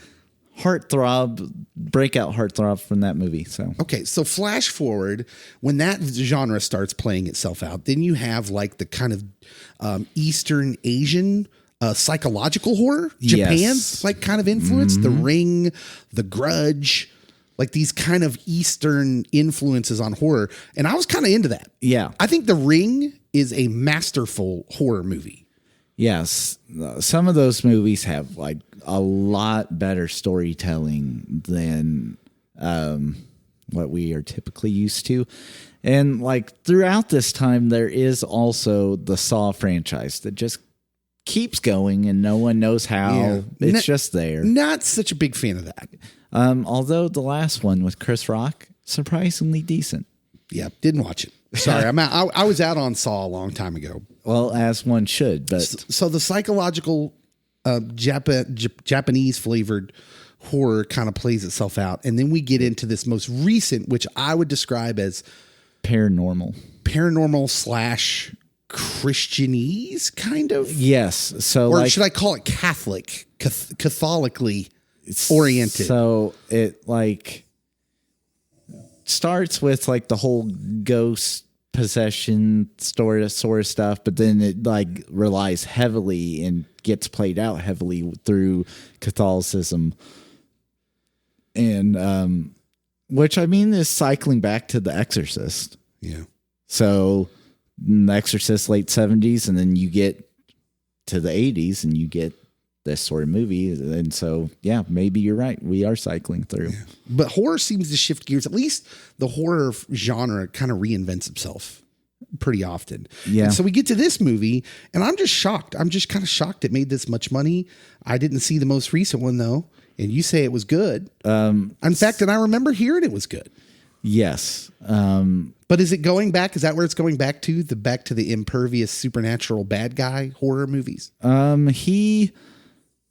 breakout heartthrob from that movie. So okay, so flash forward when that genre starts playing itself out, then you have like the kind of Eastern Asian psychological horror, Japan's like kind of influence, The Ring, The Grudge, like these kind of Eastern influences on horror. And I was kind of into that. Yeah. I think The Ring is a masterful horror movie. Yes. Some of those movies have like a lot better storytelling than what we are typically used to. And like throughout this time, there is also the Saw franchise that just keeps going and no one knows how. Yeah. It's just there. Not such a big fan of that. Although the last one with Chris Rock, surprisingly decent. Yeah, didn't watch it. Sorry, I was out on Saw a long time ago. Well, as one should, but So the psychological Japanese flavored horror kind of plays itself out. And then we get into this most recent, which I would describe as paranormal / Christianese kind of. Yes. So, or like, should I call it Catholic, Catholically oriented? So it like starts with like the whole ghost possession sort of stuff, but then it like relies heavily and gets played out heavily through Catholicism. And which I mean is cycling back to The Exorcist. Yeah. So The Exorcist late 70s, and then you get to the 80s and you get this sort of movie. And so, yeah, maybe you're right. We are cycling through. Yeah. But horror seems to shift gears. At least the horror genre kind of reinvents itself pretty often. Yeah. And so we get to this movie and I'm just shocked. I'm just kind of shocked it made this much money. I didn't see the most recent one though. And you say it was good. In fact, and I remember hearing it was good. Yes. But is it going back? Is that where it's going back to? Back to the impervious supernatural bad guy horror movies? He,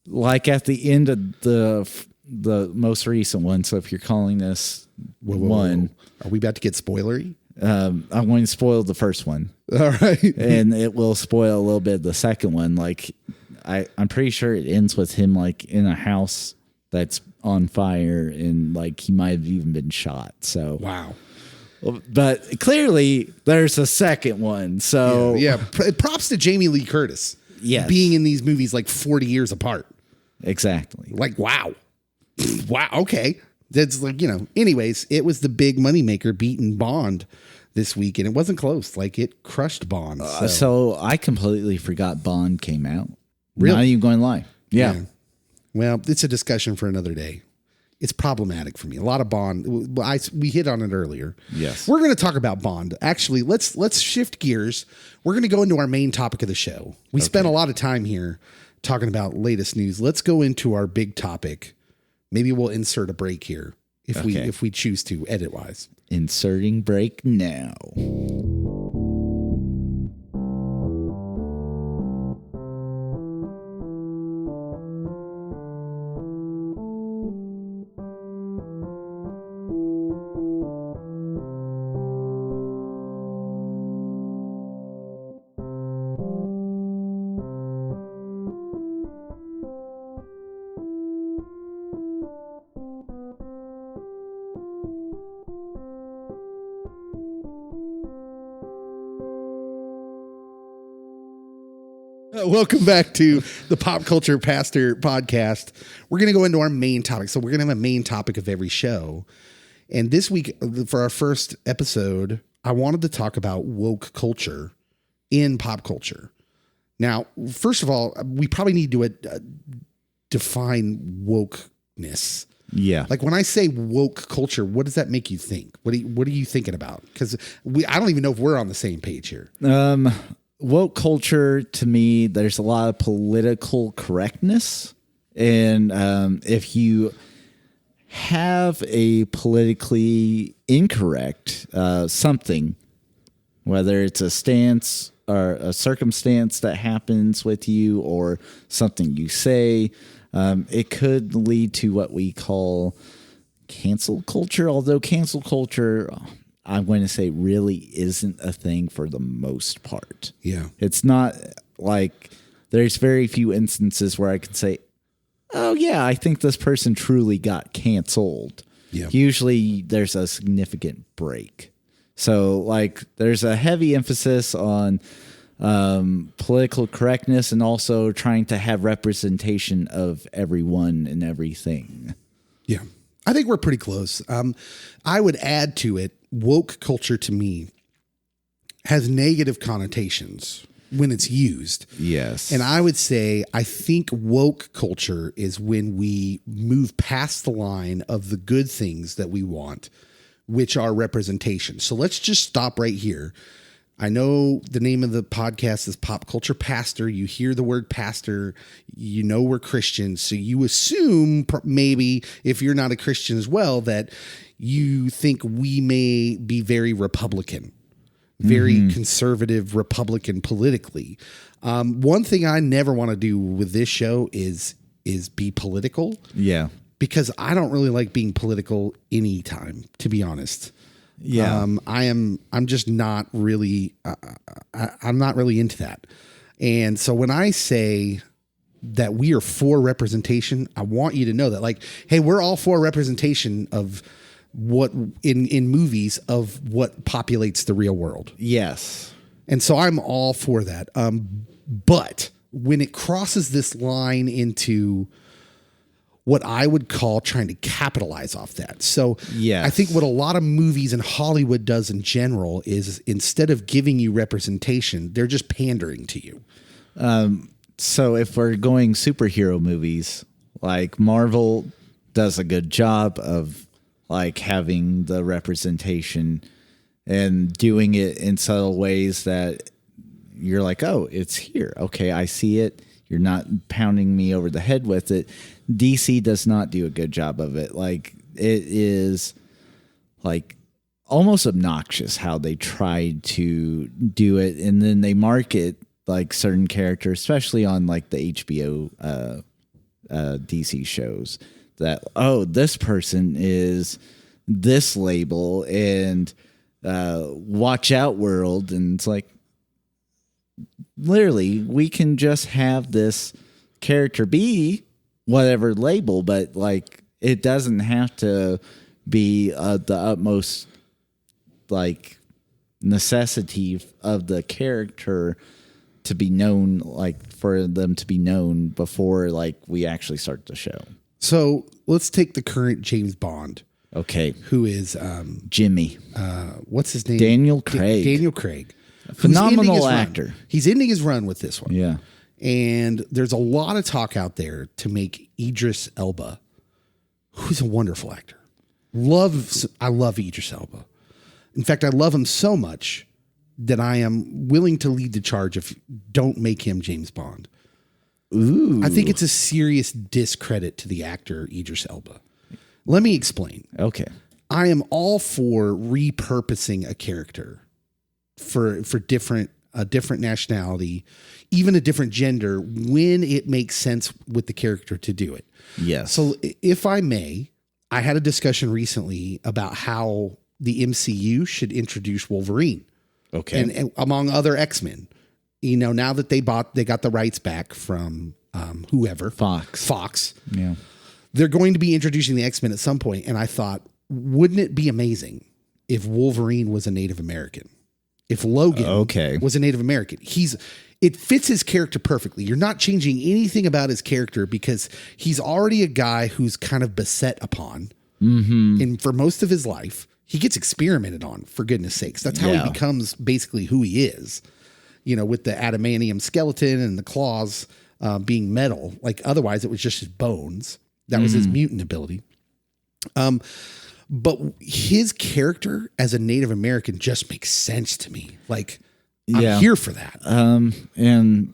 like at the end of the most recent one. So if you're calling this one, are we about to get spoilery? I'm going to spoil the first one. All right. And it will spoil a little bit of the second one. Like I'm pretty sure it ends with him like in a house that's on fire and like he might have even been shot. So wow. But clearly there's a second one. So yeah. Props to Jamie Lee Curtis. Yes. Being in these movies like 40 years apart. Exactly. Like, wow. Wow. Okay. That's like, anyways, it was the big moneymaker beating Bond this week and it wasn't close. Like it crushed Bond. So I completely forgot Bond came out. Really? Not even going live. Yeah. Well, it's a discussion for another day. It's problematic for me. A lot of Bond. We hit on it earlier. Yes. We're going to talk about Bond. Actually, let's shift gears. We're going to go into our main topic of the show. We spent a lot of time here talking about latest news. Let's go into our big topic. Maybe we'll insert a break here if we choose to edit wise. Inserting break now. Welcome back to the Pop Culture Pastor podcast. We're going to go into our main topic. So we're going to have a main topic of every show. And this week, for our first episode, I wanted to talk about woke culture in pop culture. Now, first of all, we probably need to define wokeness. Yeah. Like when I say woke culture, what does that make you think? What are you thinking about? Because I don't even know if we're on the same page here. Woke culture, to me, there's a lot of political correctness. And if you have a politically incorrect something, whether it's a stance or a circumstance that happens with you or something you say, it could lead to what we call cancel culture. Although cancel culture, I'm going to say, really isn't a thing for the most part. Yeah. It's not like there's very few instances where I can say, oh, yeah, I think this person truly got canceled. Yeah. Usually there's a significant break. So like there's a heavy emphasis on political correctness and also trying to have representation of everyone and everything. Yeah. I think we're pretty close. I would add to it, woke culture to me has negative connotations when it's used. Yes. And I would say, I think woke culture is when we move past the line of the good things that we want. which are representation. So let's just stop right here. I know the name of the podcast is Pop Culture Pastor. You hear the word pastor, you know we're Christians, so you assume maybe if you're not a Christian as well that you think we may be very Republican, very conservative Republican politically. One thing I never want to do with this show is be political. Yeah. Because I don't really like being political anytime, to be honest. Yeah. I'm just not really, I'm not really into that. And so when I say that we are for representation, I want you to know that, like, hey, we're all for representation of what in movies of what populates the real world. Yes. And so I'm all for that. But when it crosses this line into what I would call trying to capitalize off that. So yes. I think what a lot of movies and Hollywood does in general is instead of giving you representation, they're just pandering to you. So if we're going superhero movies, like Marvel does a good job of like having the representation and doing it in subtle ways that you're like, oh, it's here. Okay, I see it. You're not pounding me over the head with it. DC does not do a good job of it. Like, it is like almost obnoxious how they tried to do it. And then they market like certain characters, especially on like the HBO DC shows, that, oh, this person is this label and watch out world. And it's like, literally, we can just have this character be whatever label, but like it doesn't have to be the utmost like necessity of the character to be known, like for them to be known before like we actually start the show. So let's take the current James Bond. Okay. Who is Jimmy. What's his name? Daniel Craig. Daniel Craig. Phenomenal actor. He's ending his run with this one. Yeah. And there's a lot of talk out there to make Idris Elba, who's a wonderful actor. I love Idris Elba. In fact, I love him so much that I am willing to lead the charge if don't make him James Bond. Ooh. I think it's a serious discredit to the actor Idris Elba. Let me explain. Okay. I am all for repurposing a character for a different nationality, even a different gender, when it makes sense with the character to do it. Yes. So if I may, I had a discussion recently about how the MCU should introduce Wolverine. Okay. And among other X-Men, you know, now that they got the rights back from whoever, Fox. Yeah. They're going to be introducing the X-Men at some point. And I thought, wouldn't it be amazing if Wolverine was a Native American? If Logan was a Native American? It fits his character perfectly. You're not changing anything about his character because he's already a guy who's kind of beset upon. Mm-hmm. And for most of his life, he gets experimented on, for goodness sakes. That's how he becomes basically who he is. You know, with the adamantium skeleton and the claws being metal. Like, otherwise, it was just his bones. That was his mutant ability. But his character as a Native American just makes sense to me. Like, I'm here for that. And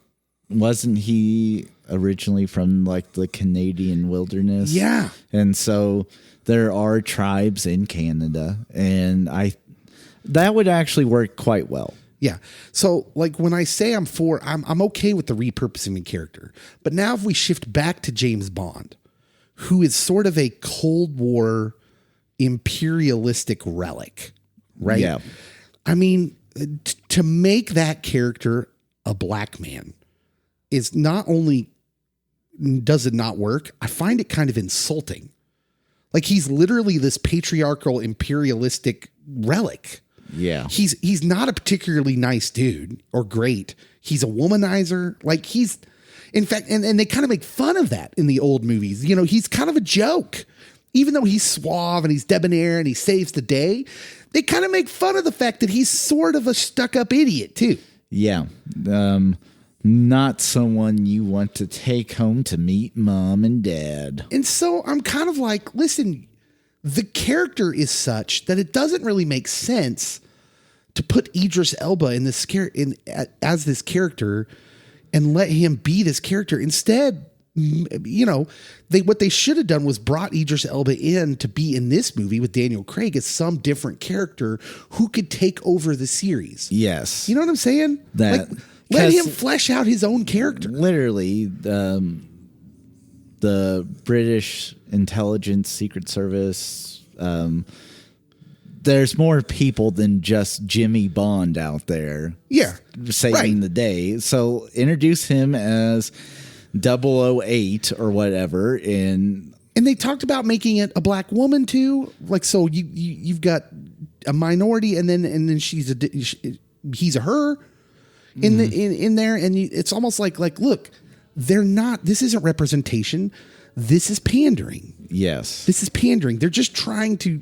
wasn't he originally from like the Canadian wilderness? Yeah. And so there are tribes in Canada, and that would actually work quite well. Yeah. So like when I say I'm okay with the repurposing the character. But now if we shift back to James Bond, who is sort of a Cold War imperialistic relic, right? Yeah. I mean, to make that character a black man is not only does it not work, I find it kind of insulting. Like, he's literally this patriarchal imperialistic relic. Yeah. He's not a particularly nice dude or great. He's a womanizer. Like, in fact, and they kind of make fun of that in the old movies. You know, he's kind of a joke. Even though he's suave and he's debonair and he saves the day, they kind of make fun of the fact that he's sort of a stuck-up idiot, too. Yeah. Not someone you want to take home to meet mom and dad. And so I'm kind of like, listen, the character is such that it doesn't really make sense to put Idris Elba in this as this character and let him be this character. Instead, what they should have done was brought Idris Elba in to be in this movie with Daniel Craig as some different character who could take over the series. Yes. You know what I'm saying? Let him flesh out his own character. Literally, the British intelligence secret service, there's more people than just Jimmy Bond out there. Yeah. Saving the day. So introduce him as 008 or whatever. And they talked about making it a black woman too. Like, so you've got a minority and then he's a her in there. And it's almost like, look, this isn't representation. This is pandering. Yes. This is pandering. They're just trying to,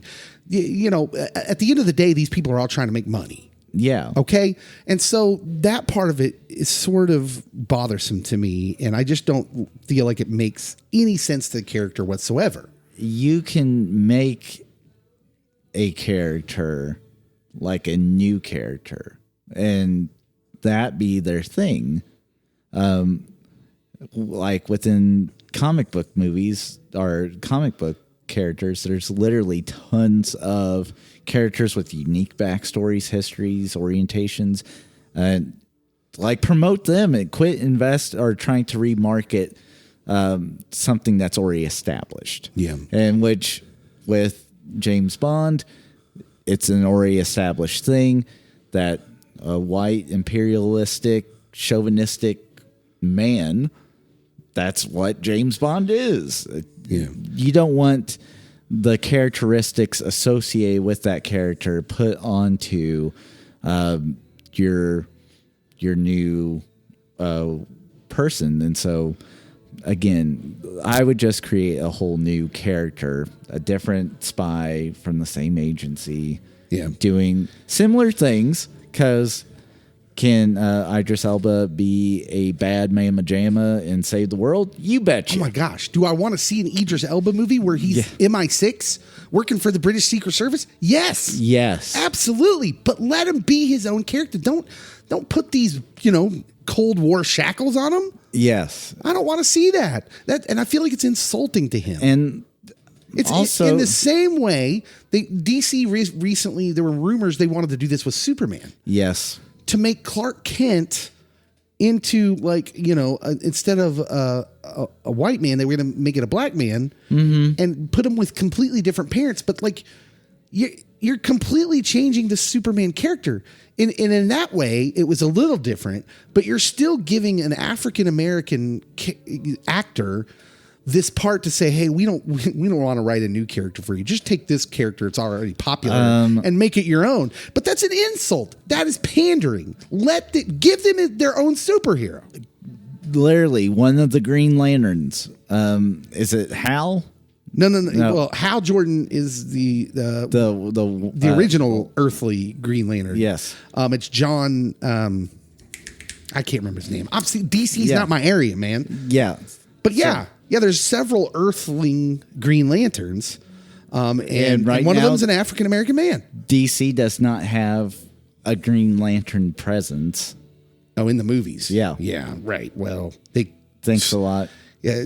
at the end of the day, these people are all trying to make money. Yeah. Okay. And so that part of it is sort of bothersome to me. And I just don't feel like it makes any sense to the character whatsoever. You can make a character like a new character and that be their thing. Like within comic book movies or comic book characters, there's literally tons of characters with unique backstories, histories, orientations, and promote them and quit invest or trying to remarket something that's already established. Yeah. And which with James Bond, it's an already established thing that a white imperialistic chauvinistic man, that's what James Bond is. Yeah. You don't want the characteristics associated with that character put onto your new person. And so, again, I would just create a whole new character, a different spy from the same agency, doing similar things. Because can Idris Elba be a bad mamma jamma and save the world? You betcha. Oh my gosh. Do I want to see an Idris Elba movie where he's MI6 working for the British Secret Service? Yes. Yes. Absolutely. But let him be his own character. Don't put these, Cold War shackles on him. Yes. I don't want to see that. And I feel like it's insulting to him. And it's also in the same way DC recently, there were rumors they wanted to do this with Superman. Yes. To make Clark Kent into instead of a white man, they were going to make it a black man and put him with completely different parents. But you're completely changing the Superman character. And in that way, it was a little different, but you're still giving an African-American actor this part to say, hey, we don't want to write a new character for you. Just take this character. It's already popular and make it your own. But that's an insult. That is pandering. Give them their own superhero. Literally, one of the Green Lanterns. Is it Hal? No. Well, Hal Jordan is the original earthly Green Lantern. Yes. It's John. I can't remember his name. Obviously, DC's not my area, man. Yeah. But there's several Earthling Green Lanterns, and one of them is an African American man. DC does not have a Green Lantern presence. Oh, in the movies, yeah, right. Well, thanks a lot. Yeah,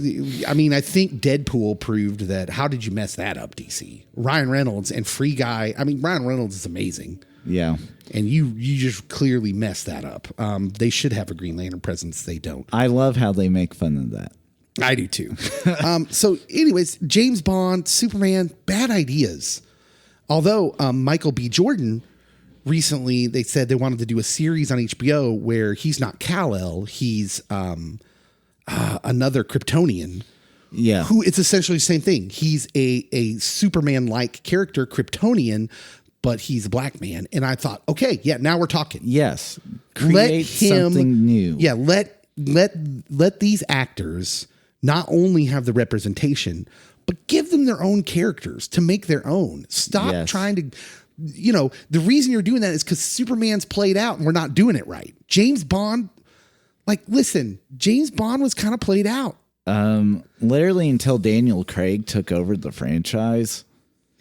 I mean, I think Deadpool proved that. How did you mess that up, DC? Ryan Reynolds and Free Guy. I mean, Ryan Reynolds is amazing. Yeah, and you just clearly messed that up. They should have a Green Lantern presence. They don't. I love how they make fun of that. I do too. So anyways, James Bond, Superman, bad ideas. Although Michael B. Jordan recently, they said they wanted to do a series on HBO where he's not Kal-El, he's another Kryptonian. Yeah. Who it's essentially the same thing. He's a Superman-like character, Kryptonian, but he's a black man. And I thought, okay, now we're talking. Yes. Create something new. Yeah, let these actors not only have the representation, but give them their own characters to make their own. Stop trying to, the reason you're doing that is because Superman's played out and we're not doing it right. James Bond, James Bond was kind of played out. Literally until Daniel Craig took over the franchise.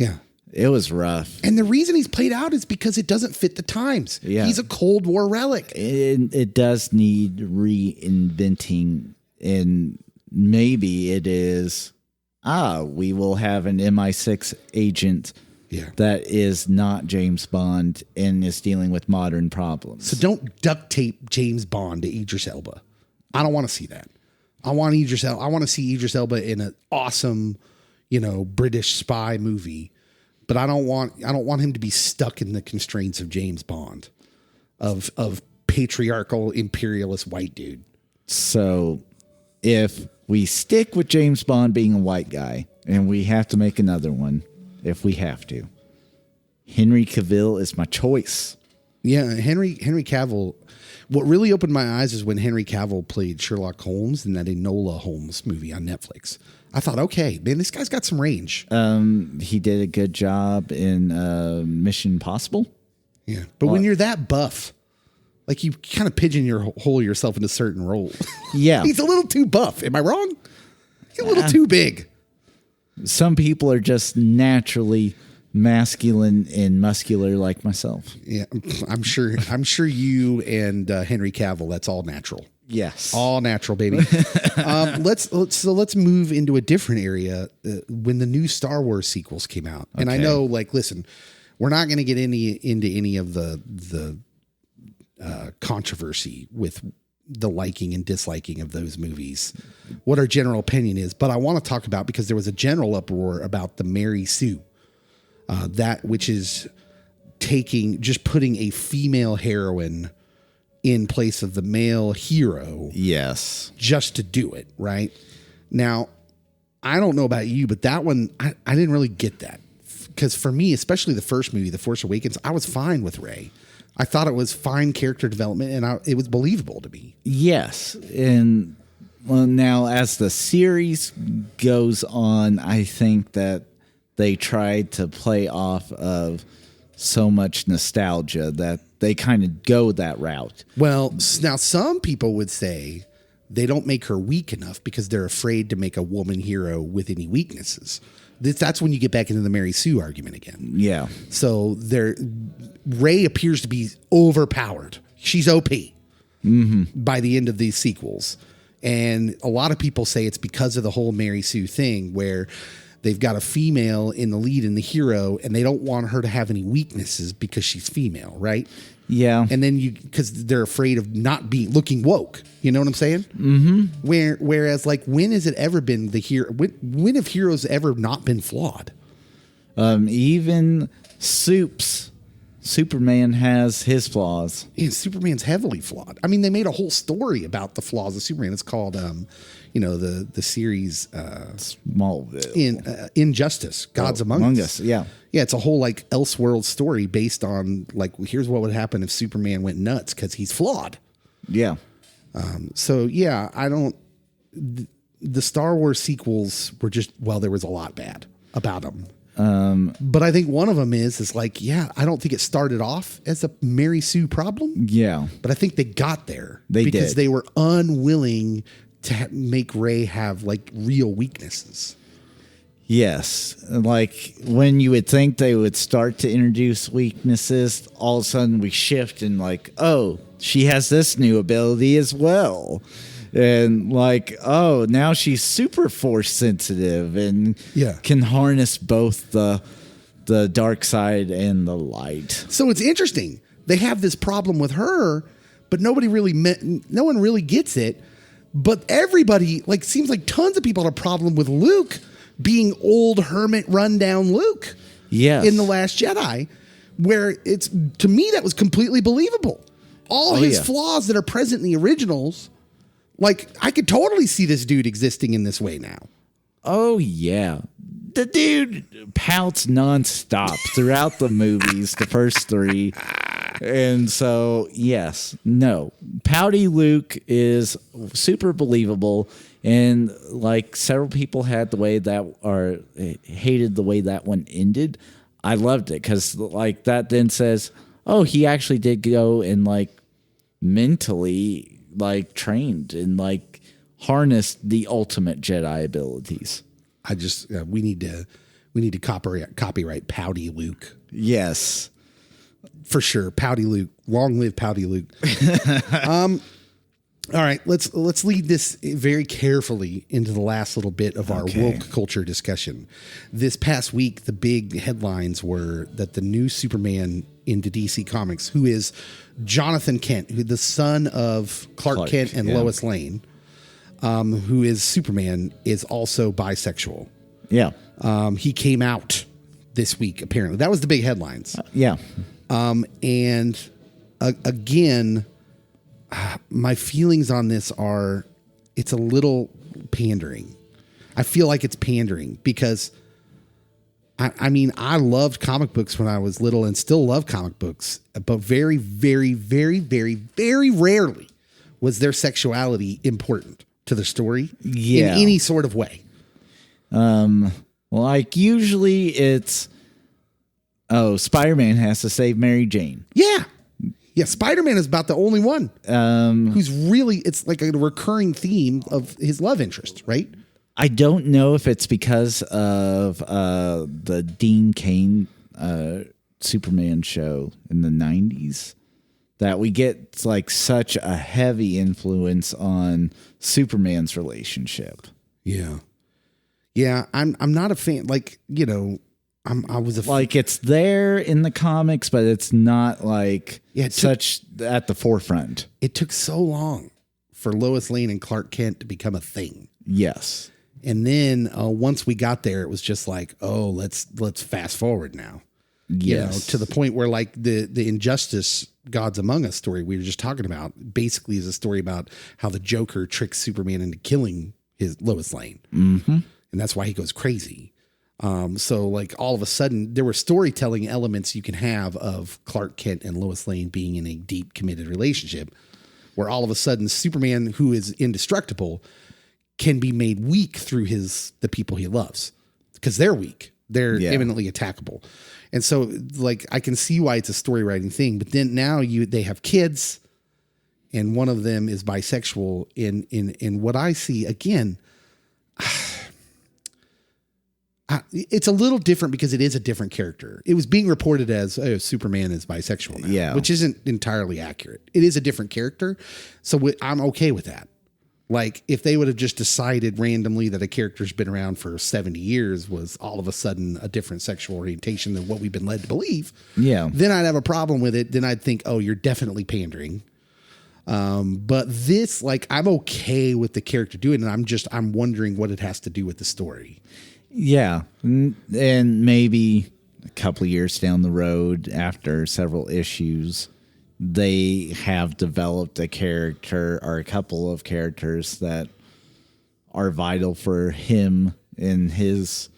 Yeah. It was rough. And the reason he's played out is because it doesn't fit the times. Yeah. He's a Cold War relic. It does need reinventing, and maybe it is, we will have an MI6 agent that is not James Bond and is dealing with modern problems. So don't duct tape James Bond to Idris Elba. I don't want to see that. I want to see Idris Elba in an awesome, British spy movie. But I don't want him to be stuck in the constraints of James Bond, of patriarchal imperialist white dude. So if we stick with James Bond being a white guy, and we have to make another one, if we have to, Henry Cavill is my choice. Yeah, Henry Cavill. What really opened my eyes is when Henry Cavill played Sherlock Holmes in that Enola Holmes movie on Netflix. I thought, okay, man, this guy's got some range. He did a good job in Mission Impossible. Yeah, but when you're that buff, like you kind of pigeonhole yourself into certain roles. Yeah. He's a little too buff. Am I wrong? He's a little too big. Some people are just naturally masculine and muscular like myself. Yeah, I'm sure you and Henry Cavill, that's all natural. Yes. All natural, baby. Let's move into a different area. When the new Star Wars sequels came out, and I know, listen, we're not going to get into any of the controversy with the liking and disliking of those movies, what our general opinion is. But I want to talk about, because there was a general uproar about the Mary Sue, that which is putting a female heroine in place of the male hero. Yes. Just to do it, right? Now, I don't know about you, but that one, I didn't really get that. Because for me, especially the first movie, The Force Awakens, I was fine with Rey. I thought it was fine character development, and it was believable to me. Yes. And now as the series goes on, I think that they tried to play off of so much nostalgia that they kind of go that route. Well, now some people would say they don't make her weak enough because they're afraid to make a woman hero with any weaknesses. That's when you get back into the Mary Sue argument again. Yeah. So Rey appears to be overpowered. She's OP by the end of these sequels. And a lot of people say it's because of the whole Mary Sue thing, where they've got a female in the lead and the hero, and they don't want her to have any weaknesses because she's female, right? Yeah. And then because they're afraid of not looking woke. You know what I'm saying? Mm-hmm. Whereas, when has it ever been the hero? When have heroes ever not been flawed? Even Superman has his flaws. Yeah, Superman's heavily flawed. I mean, they made a whole story about the flaws of Superman. It's called, the series Smallville. Injustice, Gods Among Us. Yeah. Yeah, it's a whole Elseworld story based on here's what would happen if Superman went nuts because he's flawed. Yeah. So yeah, the Star Wars sequels were there was a lot bad about them. But I think one of them is I don't think it started off as a Mary Sue problem. Yeah. But I think they got there because they were unwilling to make Rey have real weaknesses. Yes. When you would think they would start to introduce weaknesses, all of a sudden we shift and she has this new ability as well. And now she's super force sensitive and can harness both the dark side and the light. So it's interesting. They have this problem with her, but no one really gets it. But everybody, seems like tons of people had a problem with Luke being old hermit rundown Luke. Yes. In The Last Jedi, where to me that was completely believable. All his flaws that are present in the originals, I could totally see this dude existing in this way now. Oh yeah. The dude pouts nonstop throughout the movies, the first three. And so, yes, no. Pouty Luke is super believable. And several people hated the way that one ended. I loved it because that then says, oh, he actually did go and mentally trained and harnessed the ultimate Jedi abilities. We need We need to copyright Pouty Luke. Yes. For sure. Pouty Luke. Long live Pouty Luke. All right, let's lead this very carefully into the last little bit of our woke culture discussion. This past week, the big headlines were that the new Superman into DC Comics, who is Jonathan Kent, who the son of Clark Kent and Lois Lane, who is Superman, is also bisexual. Yeah. He came out this week, apparently. That was the big headlines. Yeah. Again, my feelings on this are it's a little pandering. I feel like it's pandering because I mean, I loved comic books when I was little and still love comic books, but very, very, very, very, very rarely was their sexuality important to the story in any sort of way. Like usually it's, Spider-Man has to save Mary Jane. Yeah. Yeah, Spider-Man is about the only one who's really, it's like a recurring theme of his love interest, right? I don't know if it's because of the Dean Cain Superman show in the 90s that we get like such a heavy influence on Superman's relationship. Yeah. Yeah, I'm not a fan. Like, you know, I was like it's there in the comics, but it's not like such at the forefront. It took so long for Lois Lane and Clark Kent to become a thing. Yes, and then once we got there, it was just like, oh, let's fast forward now. Yes, you know, to the point where like the Injustice Gods Among Us story we were just talking about basically is a story about how the Joker tricks Superman into killing his Lois Lane, and that's why he goes crazy. So like all of a sudden there were storytelling elements you can have of Clark Kent and Lois Lane being in a deep committed relationship where all of a sudden Superman, who is indestructible, can be made weak through the people he loves because they're weak. They're imminently attackable. And so like, I can see why it's a story writing thing, but then now they have kids and one of them is bisexual in what I see again. It's a little different because it is a different character. It was being reported as Superman is bisexual now, which isn't entirely accurate. It is a different character. So I'm okay with that. Like if they would have just decided randomly that a character's been around for 70 years was all of a sudden a different sexual orientation than what we've been led to believe. Yeah. Then I'd have a problem with it. Then I'd think, oh, you're definitely pandering. But this, like, I'm okay with the character doing it. I'm wondering what it has to do with the story. Yeah. And maybe a couple of years down the road after several issues, they have developed a character or a couple of characters that are vital for him in his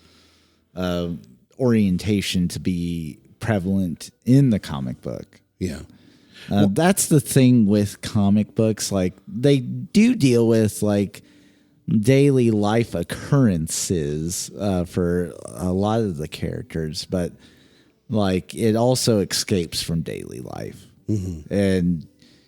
orientation to be prevalent in the comic book. Yeah. That's the thing with comic books. Like they do deal with like daily life occurrences for a lot of the characters, but like it also escapes from daily life. And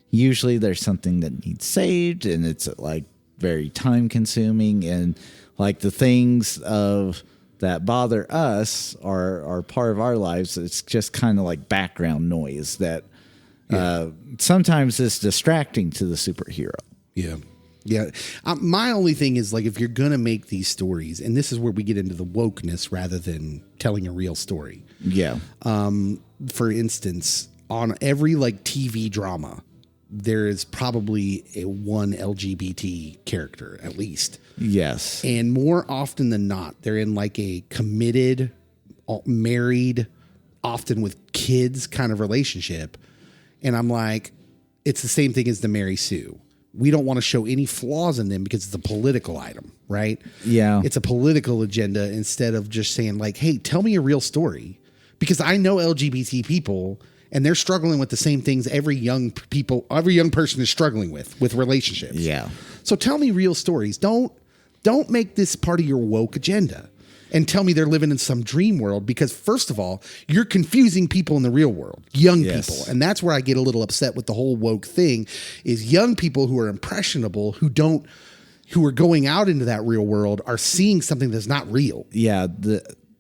usually there's something that needs saved and it's like very time consuming, and like the things that bother us are part of our lives. It's just kind of like background noise that sometimes is distracting to the superhero. Yeah. Yeah. My only thing is like, if you're going to make these stories, and this is where we get into the wokeness rather than telling a real story. Yeah. For instance, on every like TV drama, there is probably one LGBT character at least. Yes. And more often than not, they're in like a committed, married, often with kids kind of relationship. And I'm like, it's the same thing as the Mary Sue. We don't want to show any flaws in them because it's a political item, right? Yeah. It's a political agenda instead of just saying like, hey, tell me a real story. Because I know LGBT people and they're struggling with the same things every young person is struggling with relationships. Yeah. So tell me real stories. Don't make this part of your woke agenda and tell me they're living in some dream world, because first of all, you're confusing people in the real world, young people. And that's where I get a little upset with the whole woke thing, is young people who are impressionable, who are going out into that real world are seeing something that's not real. Yeah.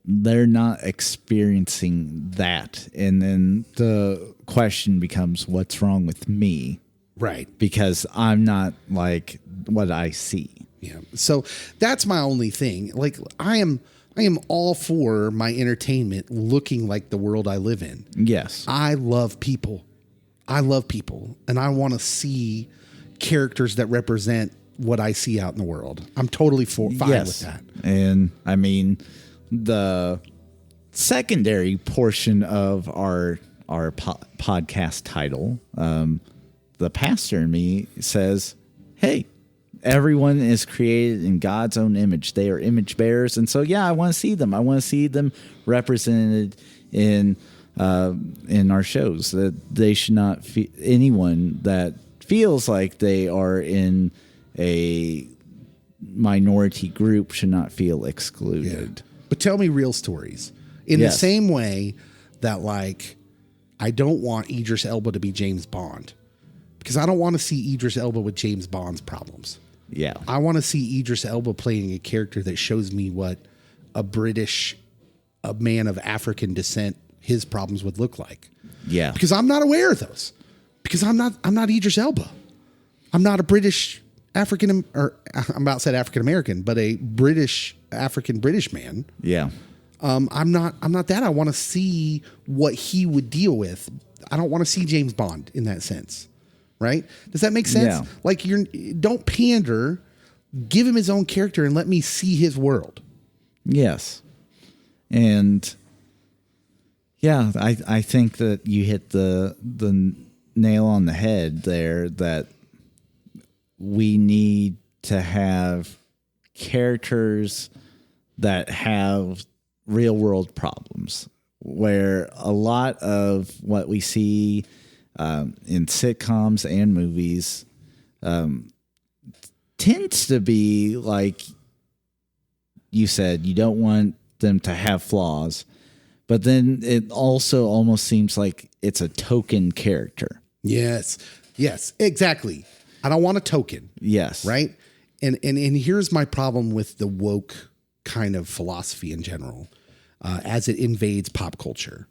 they're not experiencing that. And then the question becomes, what's wrong with me? Right. Because I'm not like what I see. Yeah. So that's my only thing. Like I am all for my entertainment looking like the world I live in. Yes. I love people. And I want to see characters that represent what I see out in the world. I'm totally fine with that. And I mean, the secondary portion of our podcast title, the pastor in me says, hey, everyone is created in God's own image. They are image bearers. And so, yeah, I want to see them. I want to see them represented in our shows. That they should not anyone that feels like they are in a minority group should not feel excluded. Yeah. But tell me real stories. In the same way that, like, I don't want Idris Elba to be James Bond. Because I don't want to see Idris Elba with James Bond's problems. Yeah. I want to see Idris Elba playing a character that shows me what a man of African descent, his problems would look like. Yeah. Because I'm not aware of those. Because I'm not Idris Elba. I'm not a British African, or I'm about to say African American, but a British man. Yeah. I'm not that. I want to see what he would deal with. I don't want to see James Bond in that sense. Right? Does that make sense? Yeah. Like, don't pander, give him his own character and let me see his world. Yes. And yeah, I think that you hit the nail on the head there, that we need to have characters that have real world problems, where a lot of what we see in sitcoms and movies tends to be like you said, you don't want them to have flaws, but then it also almost seems like it's a token character. Yes, exactly. I don't want a token. Yes. Right. And here's my problem with the woke kind of philosophy in general, as it invades pop culture.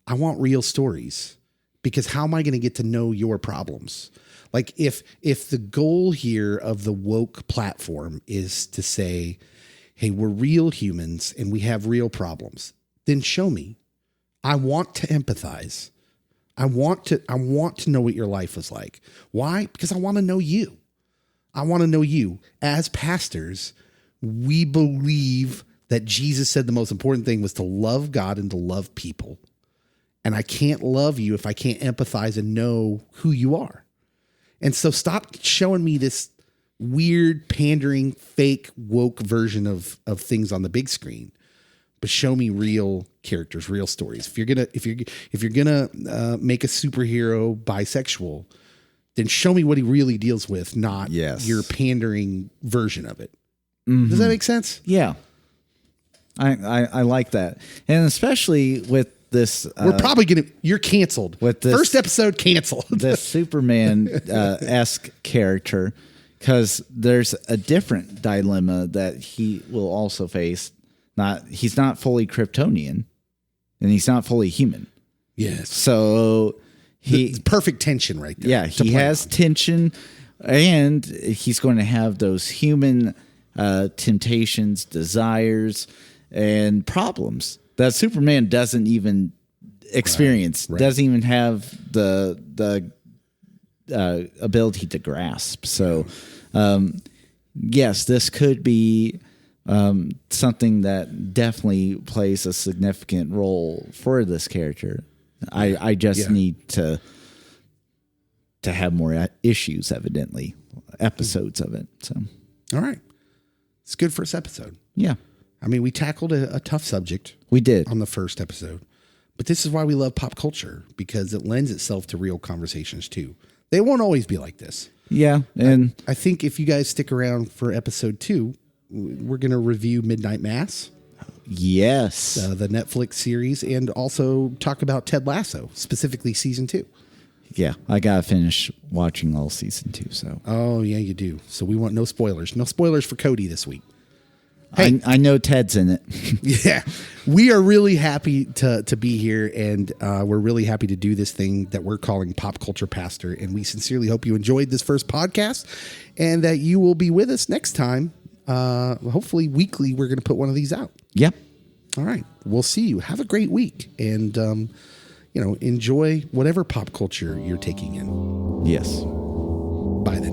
I want real stories. Because how am I going to get to know your problems? Like if the goal here of the woke platform is to say, hey, we're real humans and we have real problems, then show me. I want to empathize. I want to know what your life was like. Why? Because I want to know you. I want to know you. As pastors, we believe that Jesus said the most important thing was to love God and to love people. And I can't love you if I can't empathize and know who you are. And so stop showing me this weird, pandering, fake, woke version of things on the big screen, but show me real characters, real stories. If you're gonna make a superhero bisexual, then show me what he really deals with, not your pandering version of it. Mm-hmm. Does that make sense? Yeah, I like that, and especially with this, we're probably you're canceled with this first episode. Canceled the Superman esque character, because there's a different dilemma that he will also face. He's not fully Kryptonian, and he's not fully human. Yes. So it's perfect tension right there. Yeah, he has tension, and he's going to have those human temptations, desires, and problems that Superman doesn't even experience, doesn't even have the ability to grasp. So, yes, this could be something that definitely plays a significant role for this character. I just need to have more issues, episodes of it. So, all right, it's good first episode. Yeah. I mean, we tackled a tough subject. We did on the first episode, but this is why we love pop culture, because it lends itself to real conversations too. They won't always be like this. Yeah. And I think if you guys stick around for episode 2, we're going to review Midnight Mass. Yes. The Netflix series, and also talk about Ted Lasso, specifically season 2. Yeah. I got to finish watching all season 2. So. Oh yeah, you do. So we want no spoilers. No spoilers for Cody this week. Hey. I know Ted's in it. Yeah, we are really happy to be here, and we're really happy to do this thing that we're calling Pop Culture Pastor. And we sincerely hope you enjoyed this first podcast, and that you will be with us next time. Hopefully, weekly, we're going to put one of these out. Yep. All right, we'll see you. Have a great week, and enjoy whatever pop culture you're taking in. Yes. Bye then.